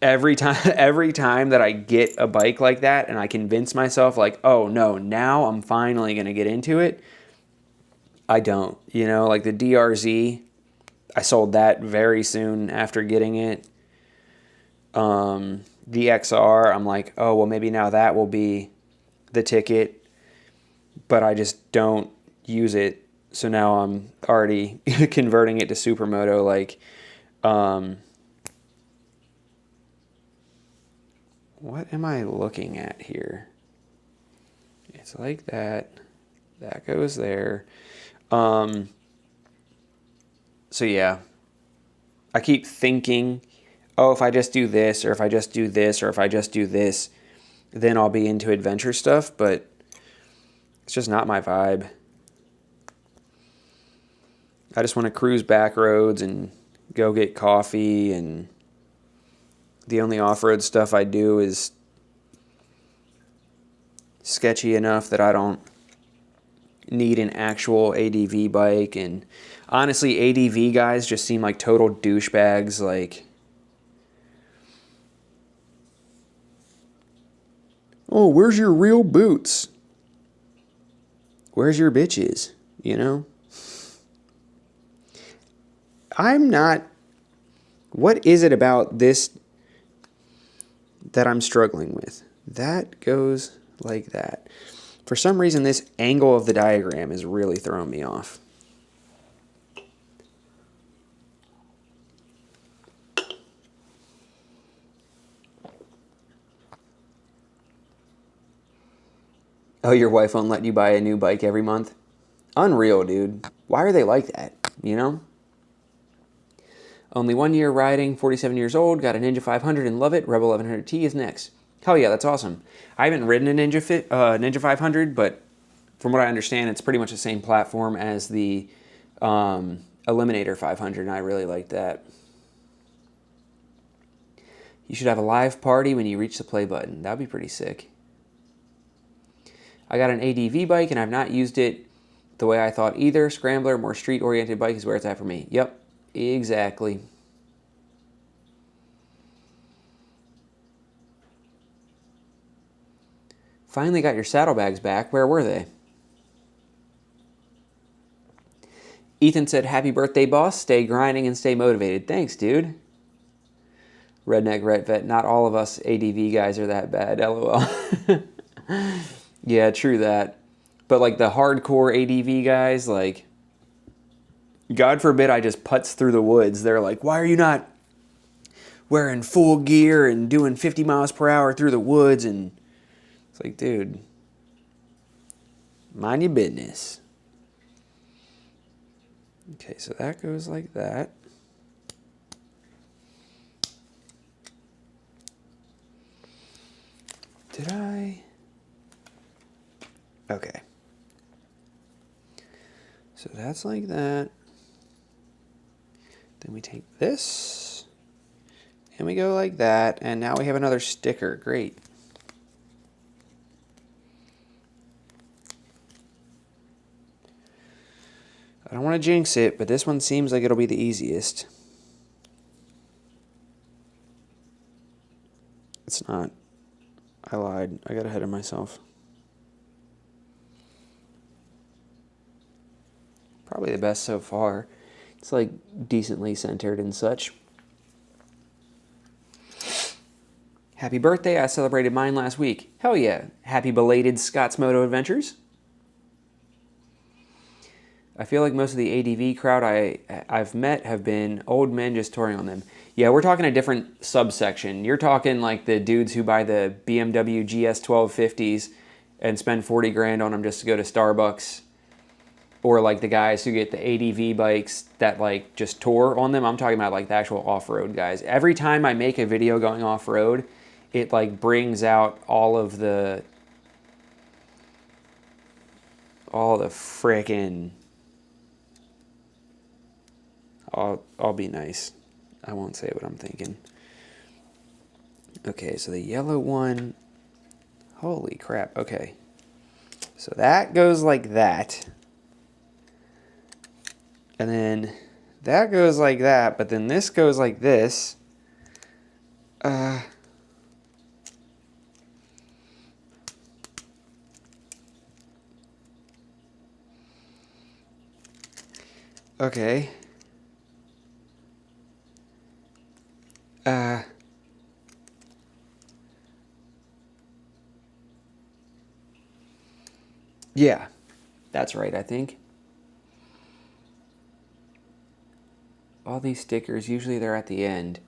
Every time that I get a bike like that and I convince myself like, oh no, now I'm finally going to get into it, I don't. You know, like the DRZ, I sold that very soon after getting it. The XR, I'm like, oh, well, maybe now that will be the ticket, but I just don't use it. So now I'm already converting it to Supermoto. Like, what am I looking at here? It's like that. That goes there. So yeah, I keep thinking, oh, if I just do this, or if I just do this, or if I just do this, then I'll be into adventure stuff, but it's just not my vibe. I just want to cruise back roads and go get coffee, and the only off-road stuff I do is sketchy enough that I don't need an actual ADV bike. And honestly, ADV guys just seem like total douchebags. Like, oh, where's your real boots? Where's your bitches? You know? I'm not... What is it about this that I'm struggling with? That goes like that. For some reason, this angle of the diagram is really throwing me off. Oh, your wife won't let you buy a new bike every month? Unreal, dude. Why are they like that? You know? Only 1 year riding, 47 years old, got a Ninja 500 and love it. Rebel 1100T is next. Hell yeah, that's awesome. I haven't ridden a Ninja 500, but from what I understand, it's pretty much the same platform as the Eliminator 500, and I really like that. You should have a live party when you reach the play button. That would be pretty sick. I got an ADV bike, and I've not used it the way I thought either. Scrambler, more street-oriented bike is where it's at for me. Yep, exactly. Finally got your saddlebags back. Where were they? Ethan said, happy birthday, boss. Stay grinding and stay motivated. Thanks, dude. Redneck Ret Vet. Not all of us ADV guys are that bad. LOL. Yeah, true that. But like the hardcore ADV guys, like, God forbid I just putz through the woods. They're like, why are you not wearing full gear and doing 50 miles per hour through the woods? And it's like, dude, mind your business. Okay, so that goes like that. Did I? Okay. So that's like that. Then we take this, and we go like that, and now we have another sticker. Great. I don't want to jinx it, but this one seems like it'll be the easiest. It's not. I lied. I got ahead of myself. Probably the best so far. It's like decently centered and such. Happy birthday. I celebrated mine last week. Hell yeah. Happy belated Scott's Moto Adventures. I feel like most of the ADV crowd I've met have been old men just touring on them. Yeah, we're talking a different subsection. You're talking like the dudes who buy the BMW GS 1250s and spend 40 grand on them just to go to Starbucks. Or like the guys who get the ADV bikes that like just tour on them. I'm talking about like the actual off-road guys. Every time I make a video going off-road, it like brings out all the frickin' I'll be nice. I won't say what I'm thinking. Okay, so the yellow one, holy crap, okay. So that goes like that. And then that goes like that, but then this goes like this. Okay. Yeah, that's right, I think. All these stickers, usually they're at the end.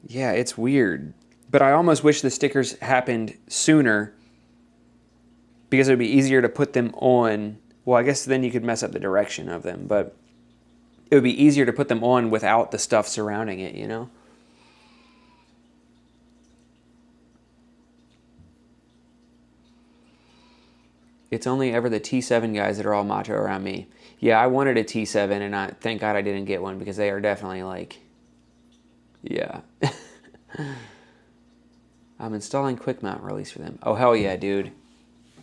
Yeah, it's weird. But I almost wish the stickers happened sooner because it would be easier to put them on. Well, I guess then you could mess up the direction of them, but it would be easier to put them on without the stuff surrounding it, you know? It's only ever the T7 guys that are all macho around me. Yeah, I wanted a T7, and thank God I didn't get one because they are definitely like, yeah. I'm installing quick mount release for them. Oh, hell yeah, dude.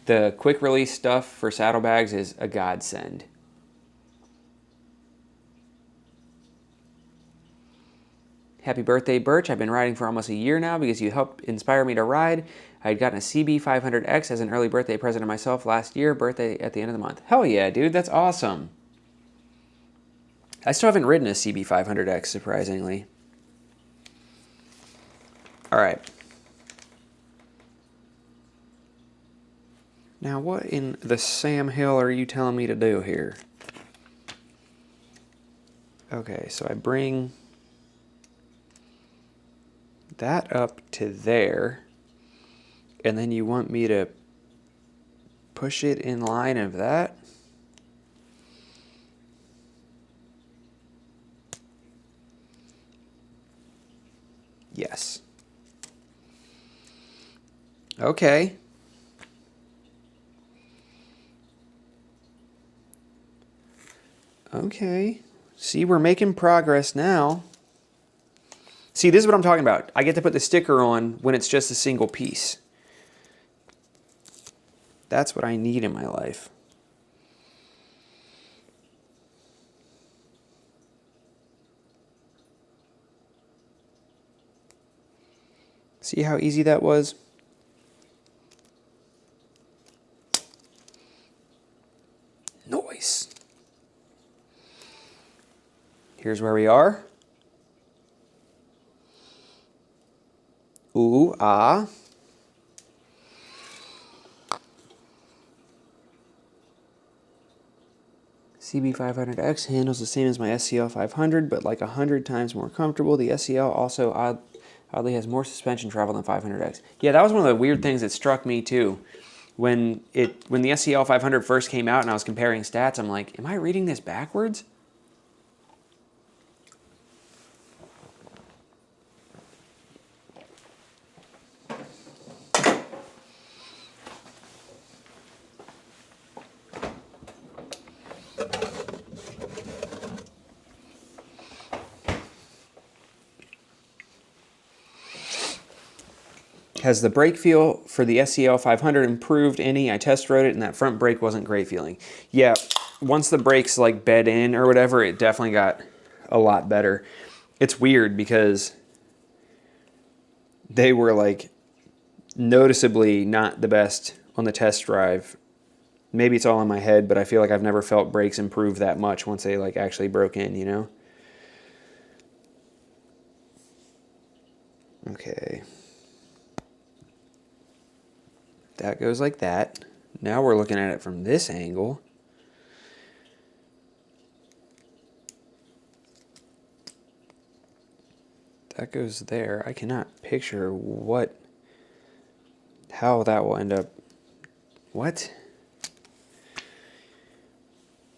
The quick release stuff for saddlebags is a godsend. Happy birthday, Birch. I've been riding for almost a year now because you helped inspire me to ride. I had gotten a CB500X as an early birthday present to myself last year, birthday at the end of the month. Hell yeah, dude. That's awesome. I still haven't ridden a CB500X, surprisingly. All right. Now, what in the Sam Hill are you telling me to do here? Okay, so I bring that up to there, and then you want me to push it in line of that? Yes. Okay. Okay. See, we're making progress now. See, this is what I'm talking about. I get to put the sticker on when it's just a single piece. That's what I need in my life. See how easy that was? Nice. Here's where we are. Ooh, ah. CB500X handles the same as my SCL 500, but like 100 times more comfortable. The SCL also oddly has more suspension travel than 500X. Yeah, that was one of the weird things that struck me too. When the SCL 500 first came out and I was comparing stats, I'm like, am I reading this backwards? Has the brake feel for the SCL 500 improved any? I test rode it and that front brake wasn't great feeling. Yeah, once the brakes like bed in or whatever, it definitely got a lot better. It's weird because they were like noticeably not the best on the test drive. Maybe it's all in my head, but I feel like I've never felt brakes improve that much once they like actually broke in, you know? Okay. That goes like that. Now we're looking at it from this angle. That goes there. I cannot picture how that will end up. What?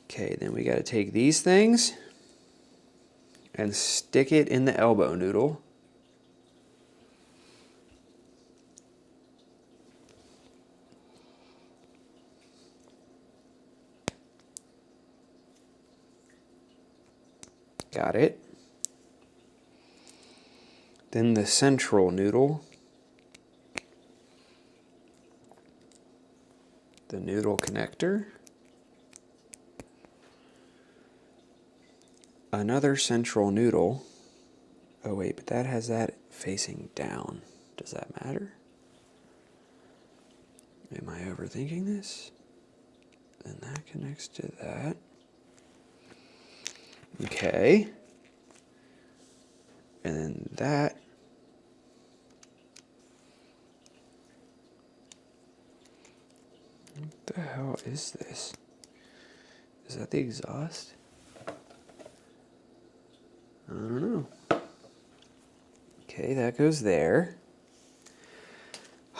Okay, then we got to take these things and stick it in the elbow noodle. Got it. Then the central noodle. The noodle connector. Another central noodle. Oh wait, but that has that facing down. Does that matter? Am I overthinking this? Then that connects to that. Okay. And then that. What the hell is this? Is that the exhaust? I don't know. Okay, that goes there.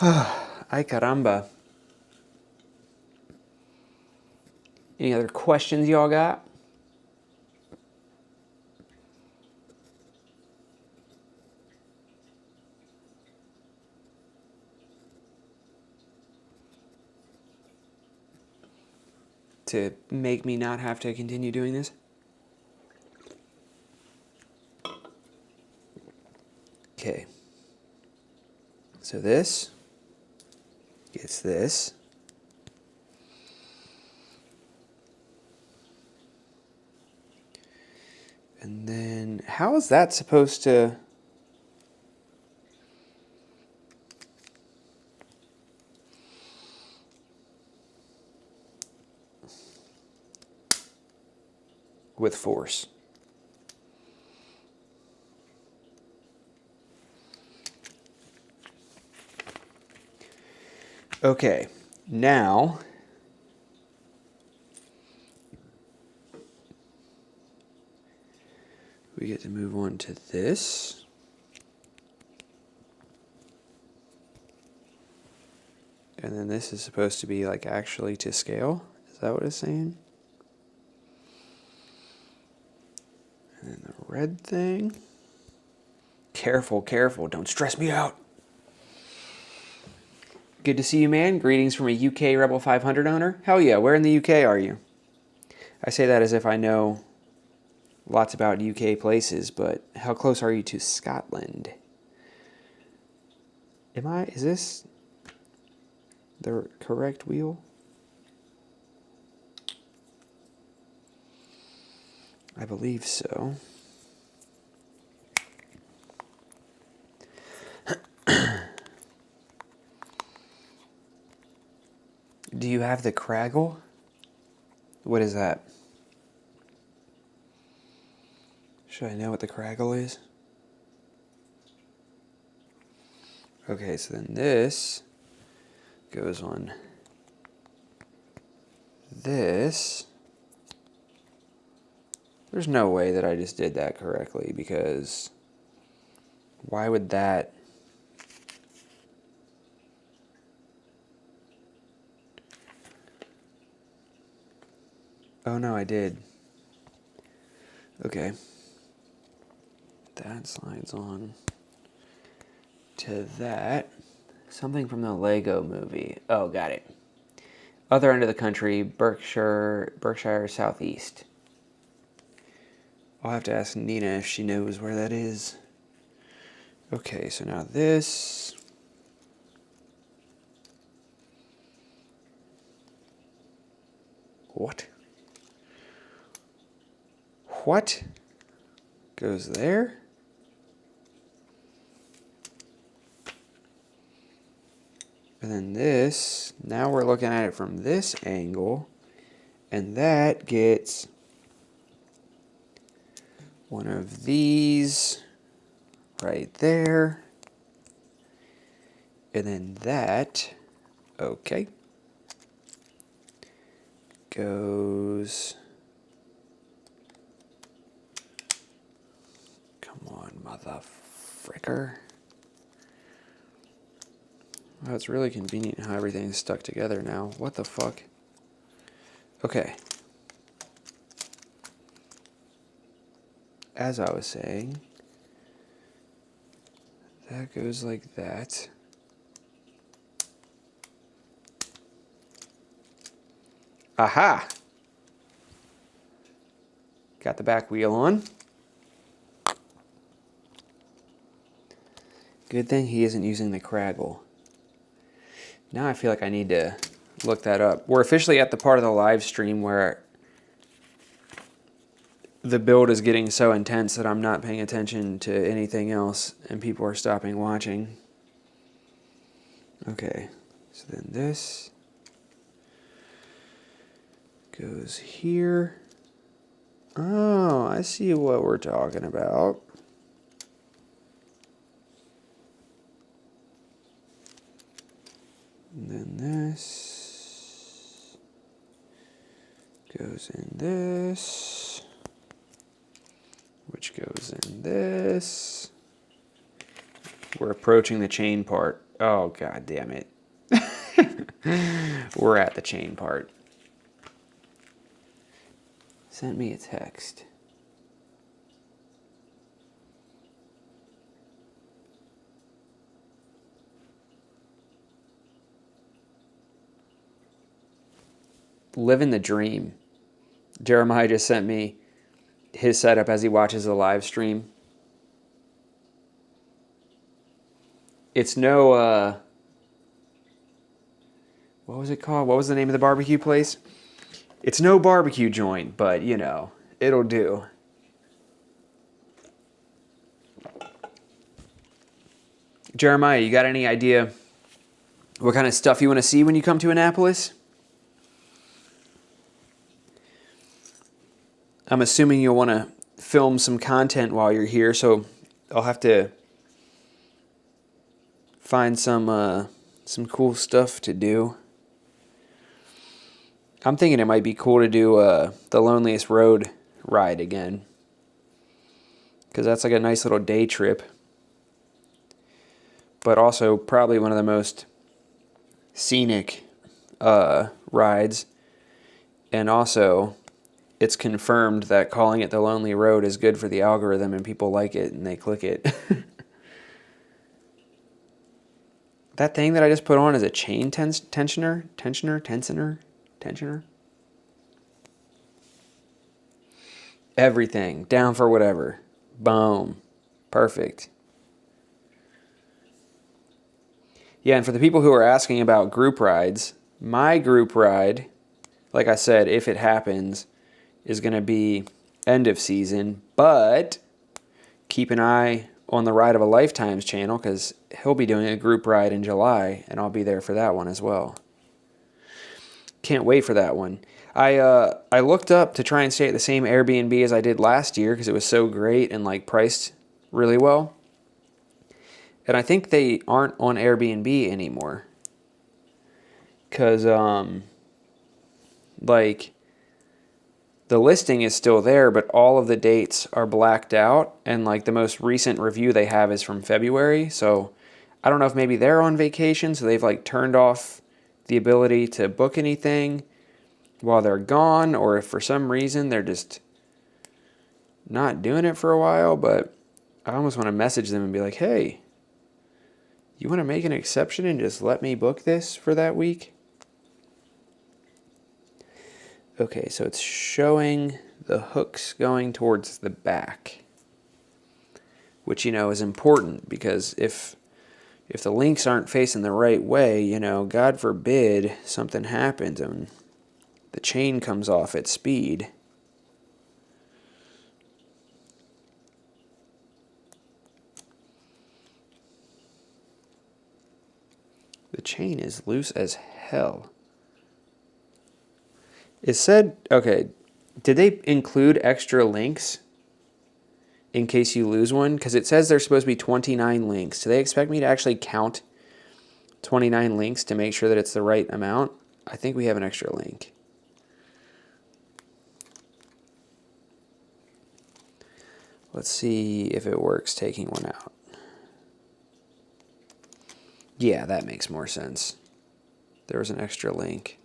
Ay caramba. Any other questions y'all got? To make me not have to continue doing this? Okay. So this gets this. And then how is that supposed to... with force? Okay, now we get to move on to this. And then this is supposed to be like actually to scale. Is that what it's saying? And then the red thing. Careful, careful, don't stress me out. Good to see you, man. Greetings from a UK Rebel 500 owner. Hell yeah, where in the UK are you? I say that as if I know lots about UK places, but how close are you to Scotland? Is this the correct wheel? I believe so. Do you have the craggle? What is that? Should I know what the craggle is? Okay, so then this goes on this. There's no way that I just did that correctly, because why would that... Oh no, I did. Okay. That slides on to that. Something from the Lego movie. Oh, got it. Other end of the country, Berkshire Southeast. I'll have to ask Nina if she knows where that is. Okay, so now this. What? What? Goes there? And then this, now we're looking at it from this angle, and that gets one of these right there. And then that, okay, goes... Come on, mother fricker. Oh, it's really convenient how everything's stuck together now. What the fuck? Okay. As I was saying, that goes like that. Aha! Got the back wheel on. Good thing he isn't using the Craggle. Now I feel like I need to look that up. We're officially at the part of the live stream where the build is getting so intense that I'm not paying attention to anything else and people are stopping watching. Okay, so then this goes here. Oh, I see what we're talking about. And then this goes in this, which goes in this. We're approaching the chain part. Oh, God damn it. We're at the chain part. Sent me a text. Living the dream. Jeremiah just sent me his setup as he watches the live stream. It's no, what was it called? What was the name of the barbecue place? It's no barbecue joint, but, you know, it'll do. Jeremiah, you got any idea what kind of stuff you want to see when you come to Annapolis? I'm assuming you'll want to film some content while you're here, so I'll have to find some cool stuff to do. I'm thinking it might be cool to do the Loneliest Road ride again, because that's like a nice little day trip, but also probably one of the most scenic rides, and also it's confirmed that calling it the Lonely Road is good for the algorithm and people like it and they click it. That thing that I just put on is a chain tensioner? Everything. Down for whatever. Boom. Perfect. Yeah, and for the people who are asking about group rides, my group ride, like I said, if it happens, is going to be end of season, but keep an eye on the Ride of a Lifetime's channel because he'll be doing a group ride in July, and I'll be there for that one as well. Can't wait for that one. I looked up to try and stay at the same Airbnb as I did last year because it was so great and like priced really well. And I think they aren't on Airbnb anymore. Because, like, the listing is still there, but all of the dates are blacked out. And, like, the most recent review they have is from February. So, I don't know if maybe they're on vacation, so they've, like, turned off the ability to book anything while they're gone. Or if for some reason they're just not doing it for a while. But I almost want to message them and be like, hey, you want to make an exception and just let me book this for that week? Okay, so it's showing the hooks going towards the back, which, you know, is important because if the links aren't facing the right way, you know, God forbid something happens and the chain comes off at speed. The chain is loose as hell. It said, okay, did they include extra links in case you lose one? Because it says there's supposed to be 29 links. Do they expect me to actually count 29 links to make sure that it's the right amount? I think we have an extra link. Let's see if it works taking one out. Yeah, that makes more sense. There was an extra link.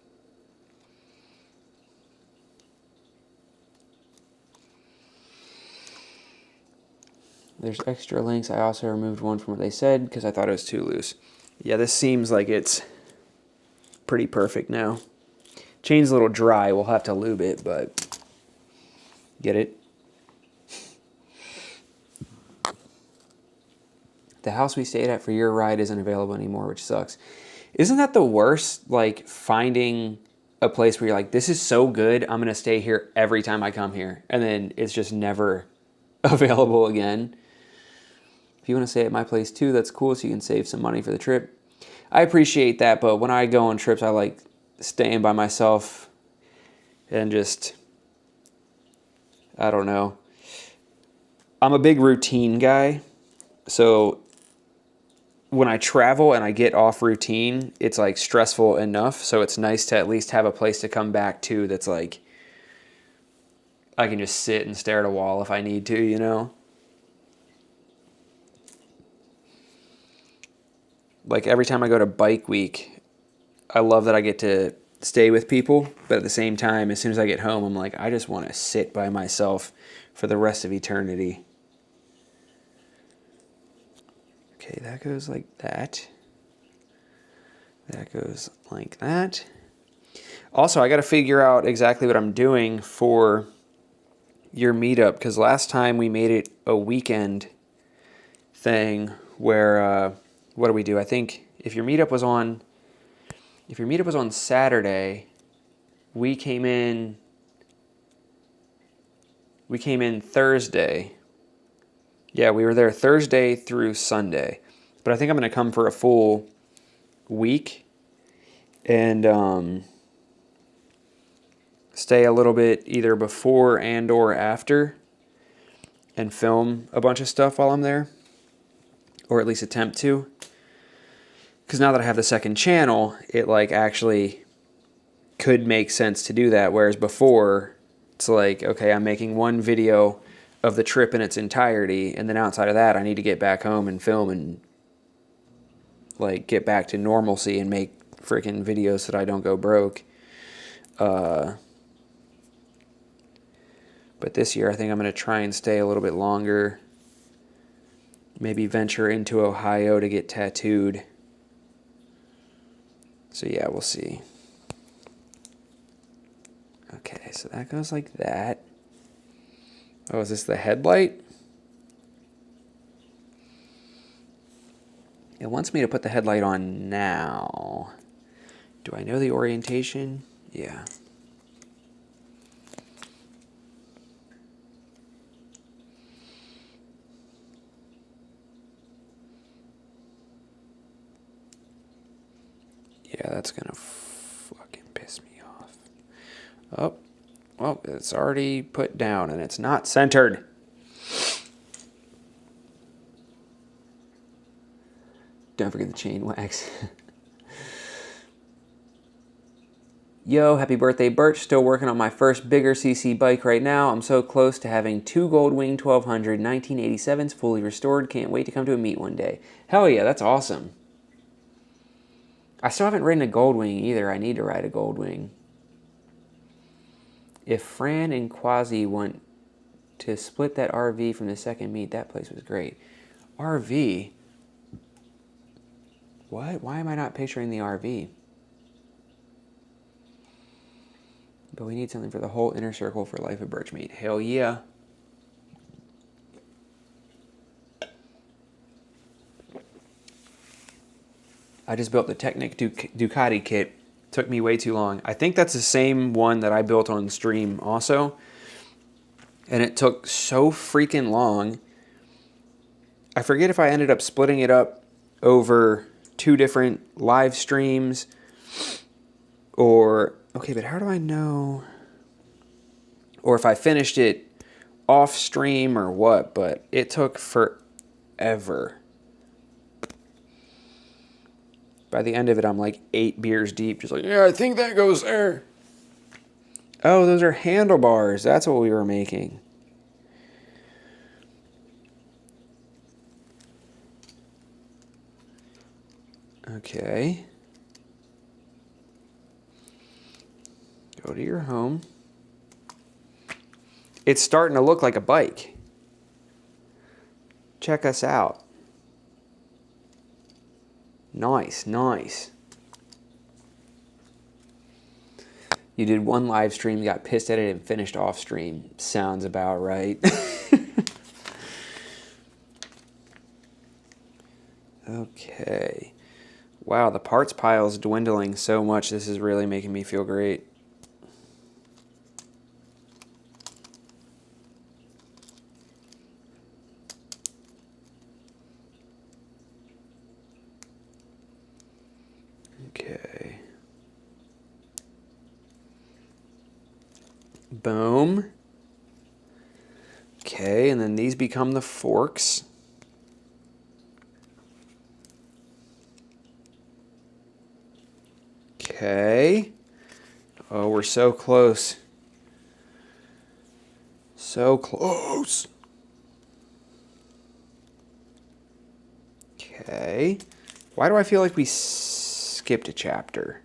There's extra links. I also removed one from what they said because I thought it was too loose. Yeah, this seems like it's pretty perfect now. Chain's a little dry. We'll have to lube it, but get it? The house we stayed at for your ride isn't available anymore, which sucks. Isn't that the worst? Like finding a place where you're like, this is so good, I'm gonna stay here every time I come here, and then it's just never available again. If you want to stay at my place too, that's cool, so you can save some money for the trip. I appreciate that, but when I go on trips, I like staying by myself and just, I don't know. I'm a big routine guy, so when I travel and I get off routine, it's like stressful enough, so it's nice to at least have a place to come back to that's like, I can just sit and stare at a wall if I need to, you know? Like every time I go to bike week, I love that I get to stay with people, but at the same time, as soon as I get home, I'm like, I just want to sit by myself for the rest of eternity. Okay, that goes like that. That goes like that. Also, I got to figure out exactly what I'm doing for your meetup, because last time we made it a weekend thing where, what do we do? I think if your meetup was on Saturday, we came in Thursday. Yeah, we were there Thursday through Sunday. But I think I'm going to come for a full week and stay a little bit either before and or after and film a bunch of stuff while I'm there, or at least attempt to. Because now that I have the second channel, it like actually could make sense to do that, whereas before it's like, okay, I'm making one video of the trip in its entirety, and then outside of that I need to get back home and film and like get back to normalcy and make freaking videos so that I don't go broke. But this year I think I'm going to try and stay a little bit longer, maybe venture into Ohio to get tattooed. So yeah, we'll see. Okay, so that goes like that. Oh, is this the headlight? It wants me to put the headlight on now. Do I know the orientation? Yeah. Yeah, that's gonna fucking piss me off. Oh, well, it's already put down and it's not centered. Don't forget the chain wax. Yo, happy birthday, Birch. Still working on my first bigger CC bike right now. I'm so close to having 2 Goldwing 1200 1987s fully restored. Can't wait to come to a meet one day. Hell yeah, that's awesome. I still haven't ridden a Goldwing either. I need to ride a Goldwing. If Fran and Quasi want to split that RV from the second meet, that place was great. RV? What? Why am I not picturing the RV? But we need something for the whole inner circle for Life of Birch meet. Hell yeah. I just built the Technic Ducati kit. Took me way too long. I think that's the same one that I built on stream also. And it took so freaking long. I forget if I ended up splitting it up over 2 different live streams or... Okay, but how do I know? Or if I finished it off stream or what, but it took forever. By the end of it, I'm like 8 beers deep. Just like, yeah, I think that goes there. Oh, those are handlebars. That's what we were making. Okay. Go to your home. It's starting to look like a bike. Check us out. Nice, nice. You did one live stream, got pissed at it, and finished off stream. Sounds about right. Okay. Wow, the parts pile is dwindling so much. This is really making me feel great. Okay. Boom. Okay, and then these become the forks. Okay. Oh, we're so close. So close. Okay. Why do I feel like we skipped a chapter?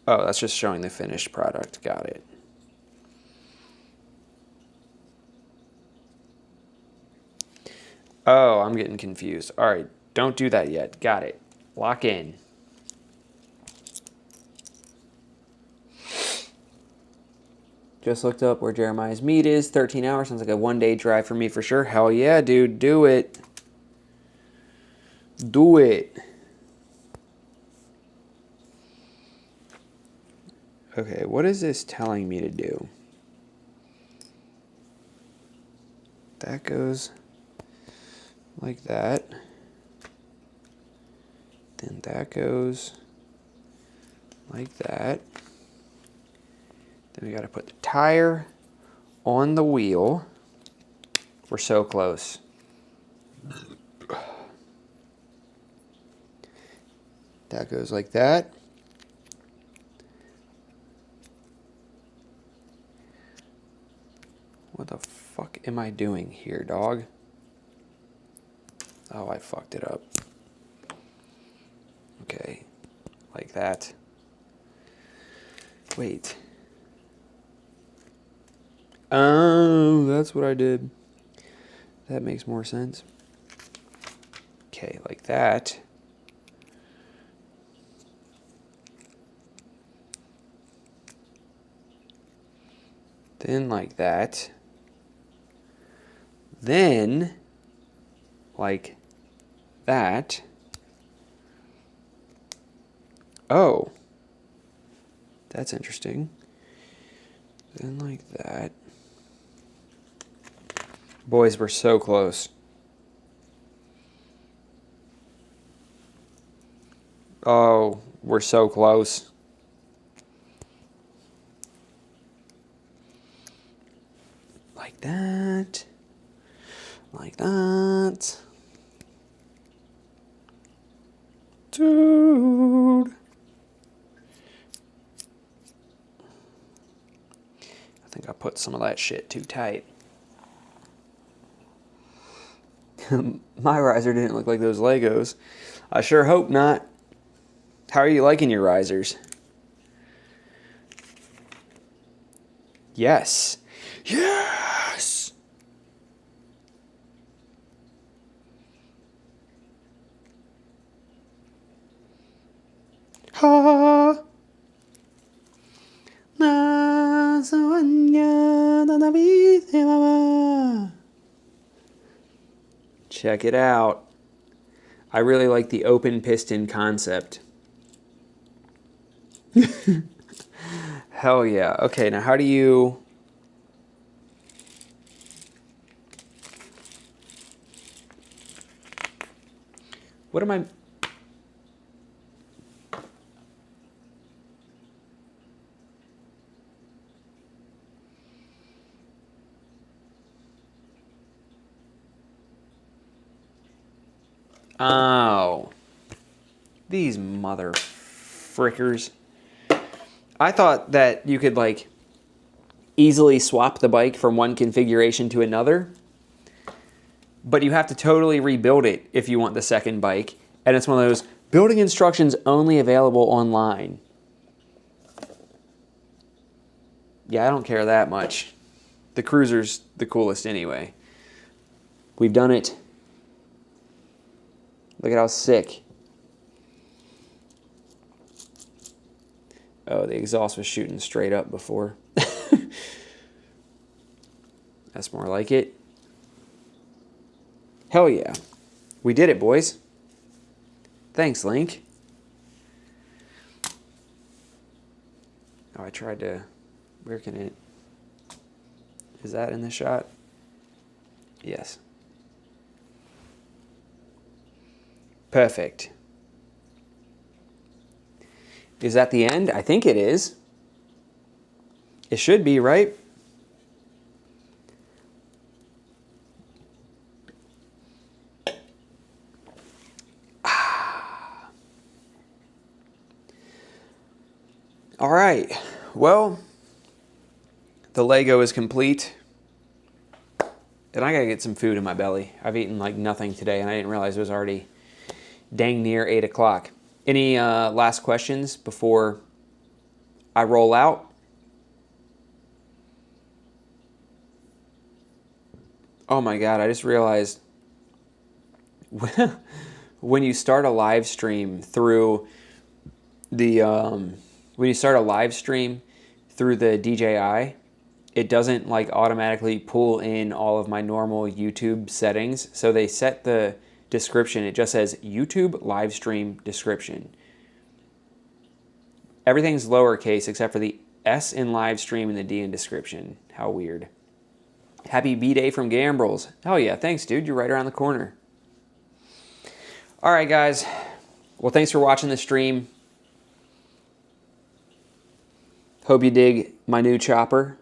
Oh, that's just showing the finished product. Got it. Oh, I'm getting confused. All right, don't do that yet. Got it. Lock in. Just looked up where Jeremiah's meet is. 13 hours. Sounds like a one-day drive for me for sure. Hell yeah, dude. Do it. Do it. Okay, what is this telling me to do? That goes like that. Then that goes like that. Then we got to put the tire on the wheel. We're so close. That goes like that. What the fuck am I doing here, dog? Oh, I fucked it up. Okay, like that. Wait. Oh, that's what I did. That makes more sense. Okay, like that. Then like that. Then like that. Oh, that's interesting. Then like that. Boys, we're so close. Oh, we're so close. Like that. Like that. Dude. I think I put some of that shit too tight. My riser didn't look like those Legos. I sure hope not. How are you liking your risers? Yes. Yes! Ha! Na soña na navidad. Check it out. I really like the open piston concept. Hell yeah. Okay, now how do you... What am I... Oh. These mother frickers. I thought that you could, like, easily swap the bike from one configuration to another, but you have to totally rebuild it if you want the second bike, and it's one of those building instructions only available online. Yeah, I don't care that much. The Cruiser's the coolest anyway. We've done it. Look at how sick. Oh, the exhaust was shooting straight up before. That's more like it. Hell yeah. We did it, boys. Thanks, Link. Oh, I tried to... Where can it... Is that in the shot? Yes. Perfect. Is that the end? I think it is. It should be, right? All right. Well, the Lego is complete. And I gotta get some food in my belly. I've eaten like nothing today, and I didn't realize it was already dang near 8 o'clock. Any last questions before I roll out? Oh my God, I just realized when you start a live stream through the DJI, it doesn't like automatically pull in all of my normal YouTube settings. So they set the description. It just says YouTube live stream description. Everything's lowercase except for the S in live stream and the D in description. How weird. Happy Bday from Gambrels. Hell yeah, thanks dude, you're right around the corner. All right guys, well thanks for watching the stream. Hope you dig my new chopper.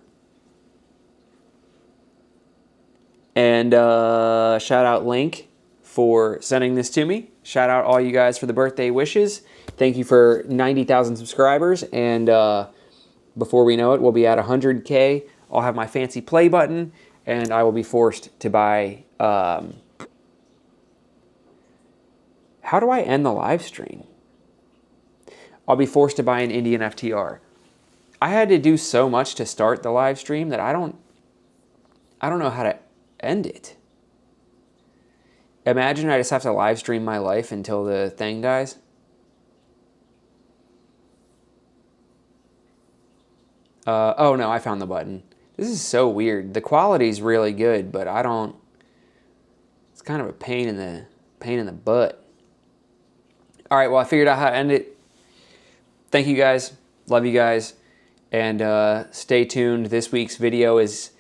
And shout out Link for sending this to me. Shout out all you guys for the birthday wishes. Thank you for 90,000 subscribers. And before we know it, we'll be at 100K. I'll have my fancy play button, and I will be forced to buy... how do I end the live stream? I'll be forced to buy an Indian FTR. I had to do so much to start the live stream that I don't know how to end it. Imagine I just have to live stream my life until the thing dies. Oh no, I found the button. This is so weird. The quality's really good, but I don't... It's kind of a pain in the butt. All right, well, I figured out how to end it. Thank you guys. Love you guys. And stay tuned. This week's video is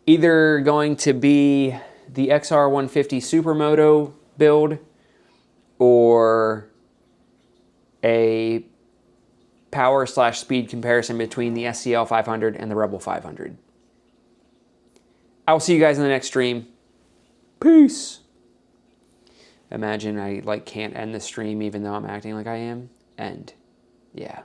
either going to be the XR150 Supermoto build or a power/speed comparison between the SCL 500 and the Rebel 500. I will see you guys in the next stream. Peace. Imagine I like can't end the stream even though I'm acting like I am. End. Yeah.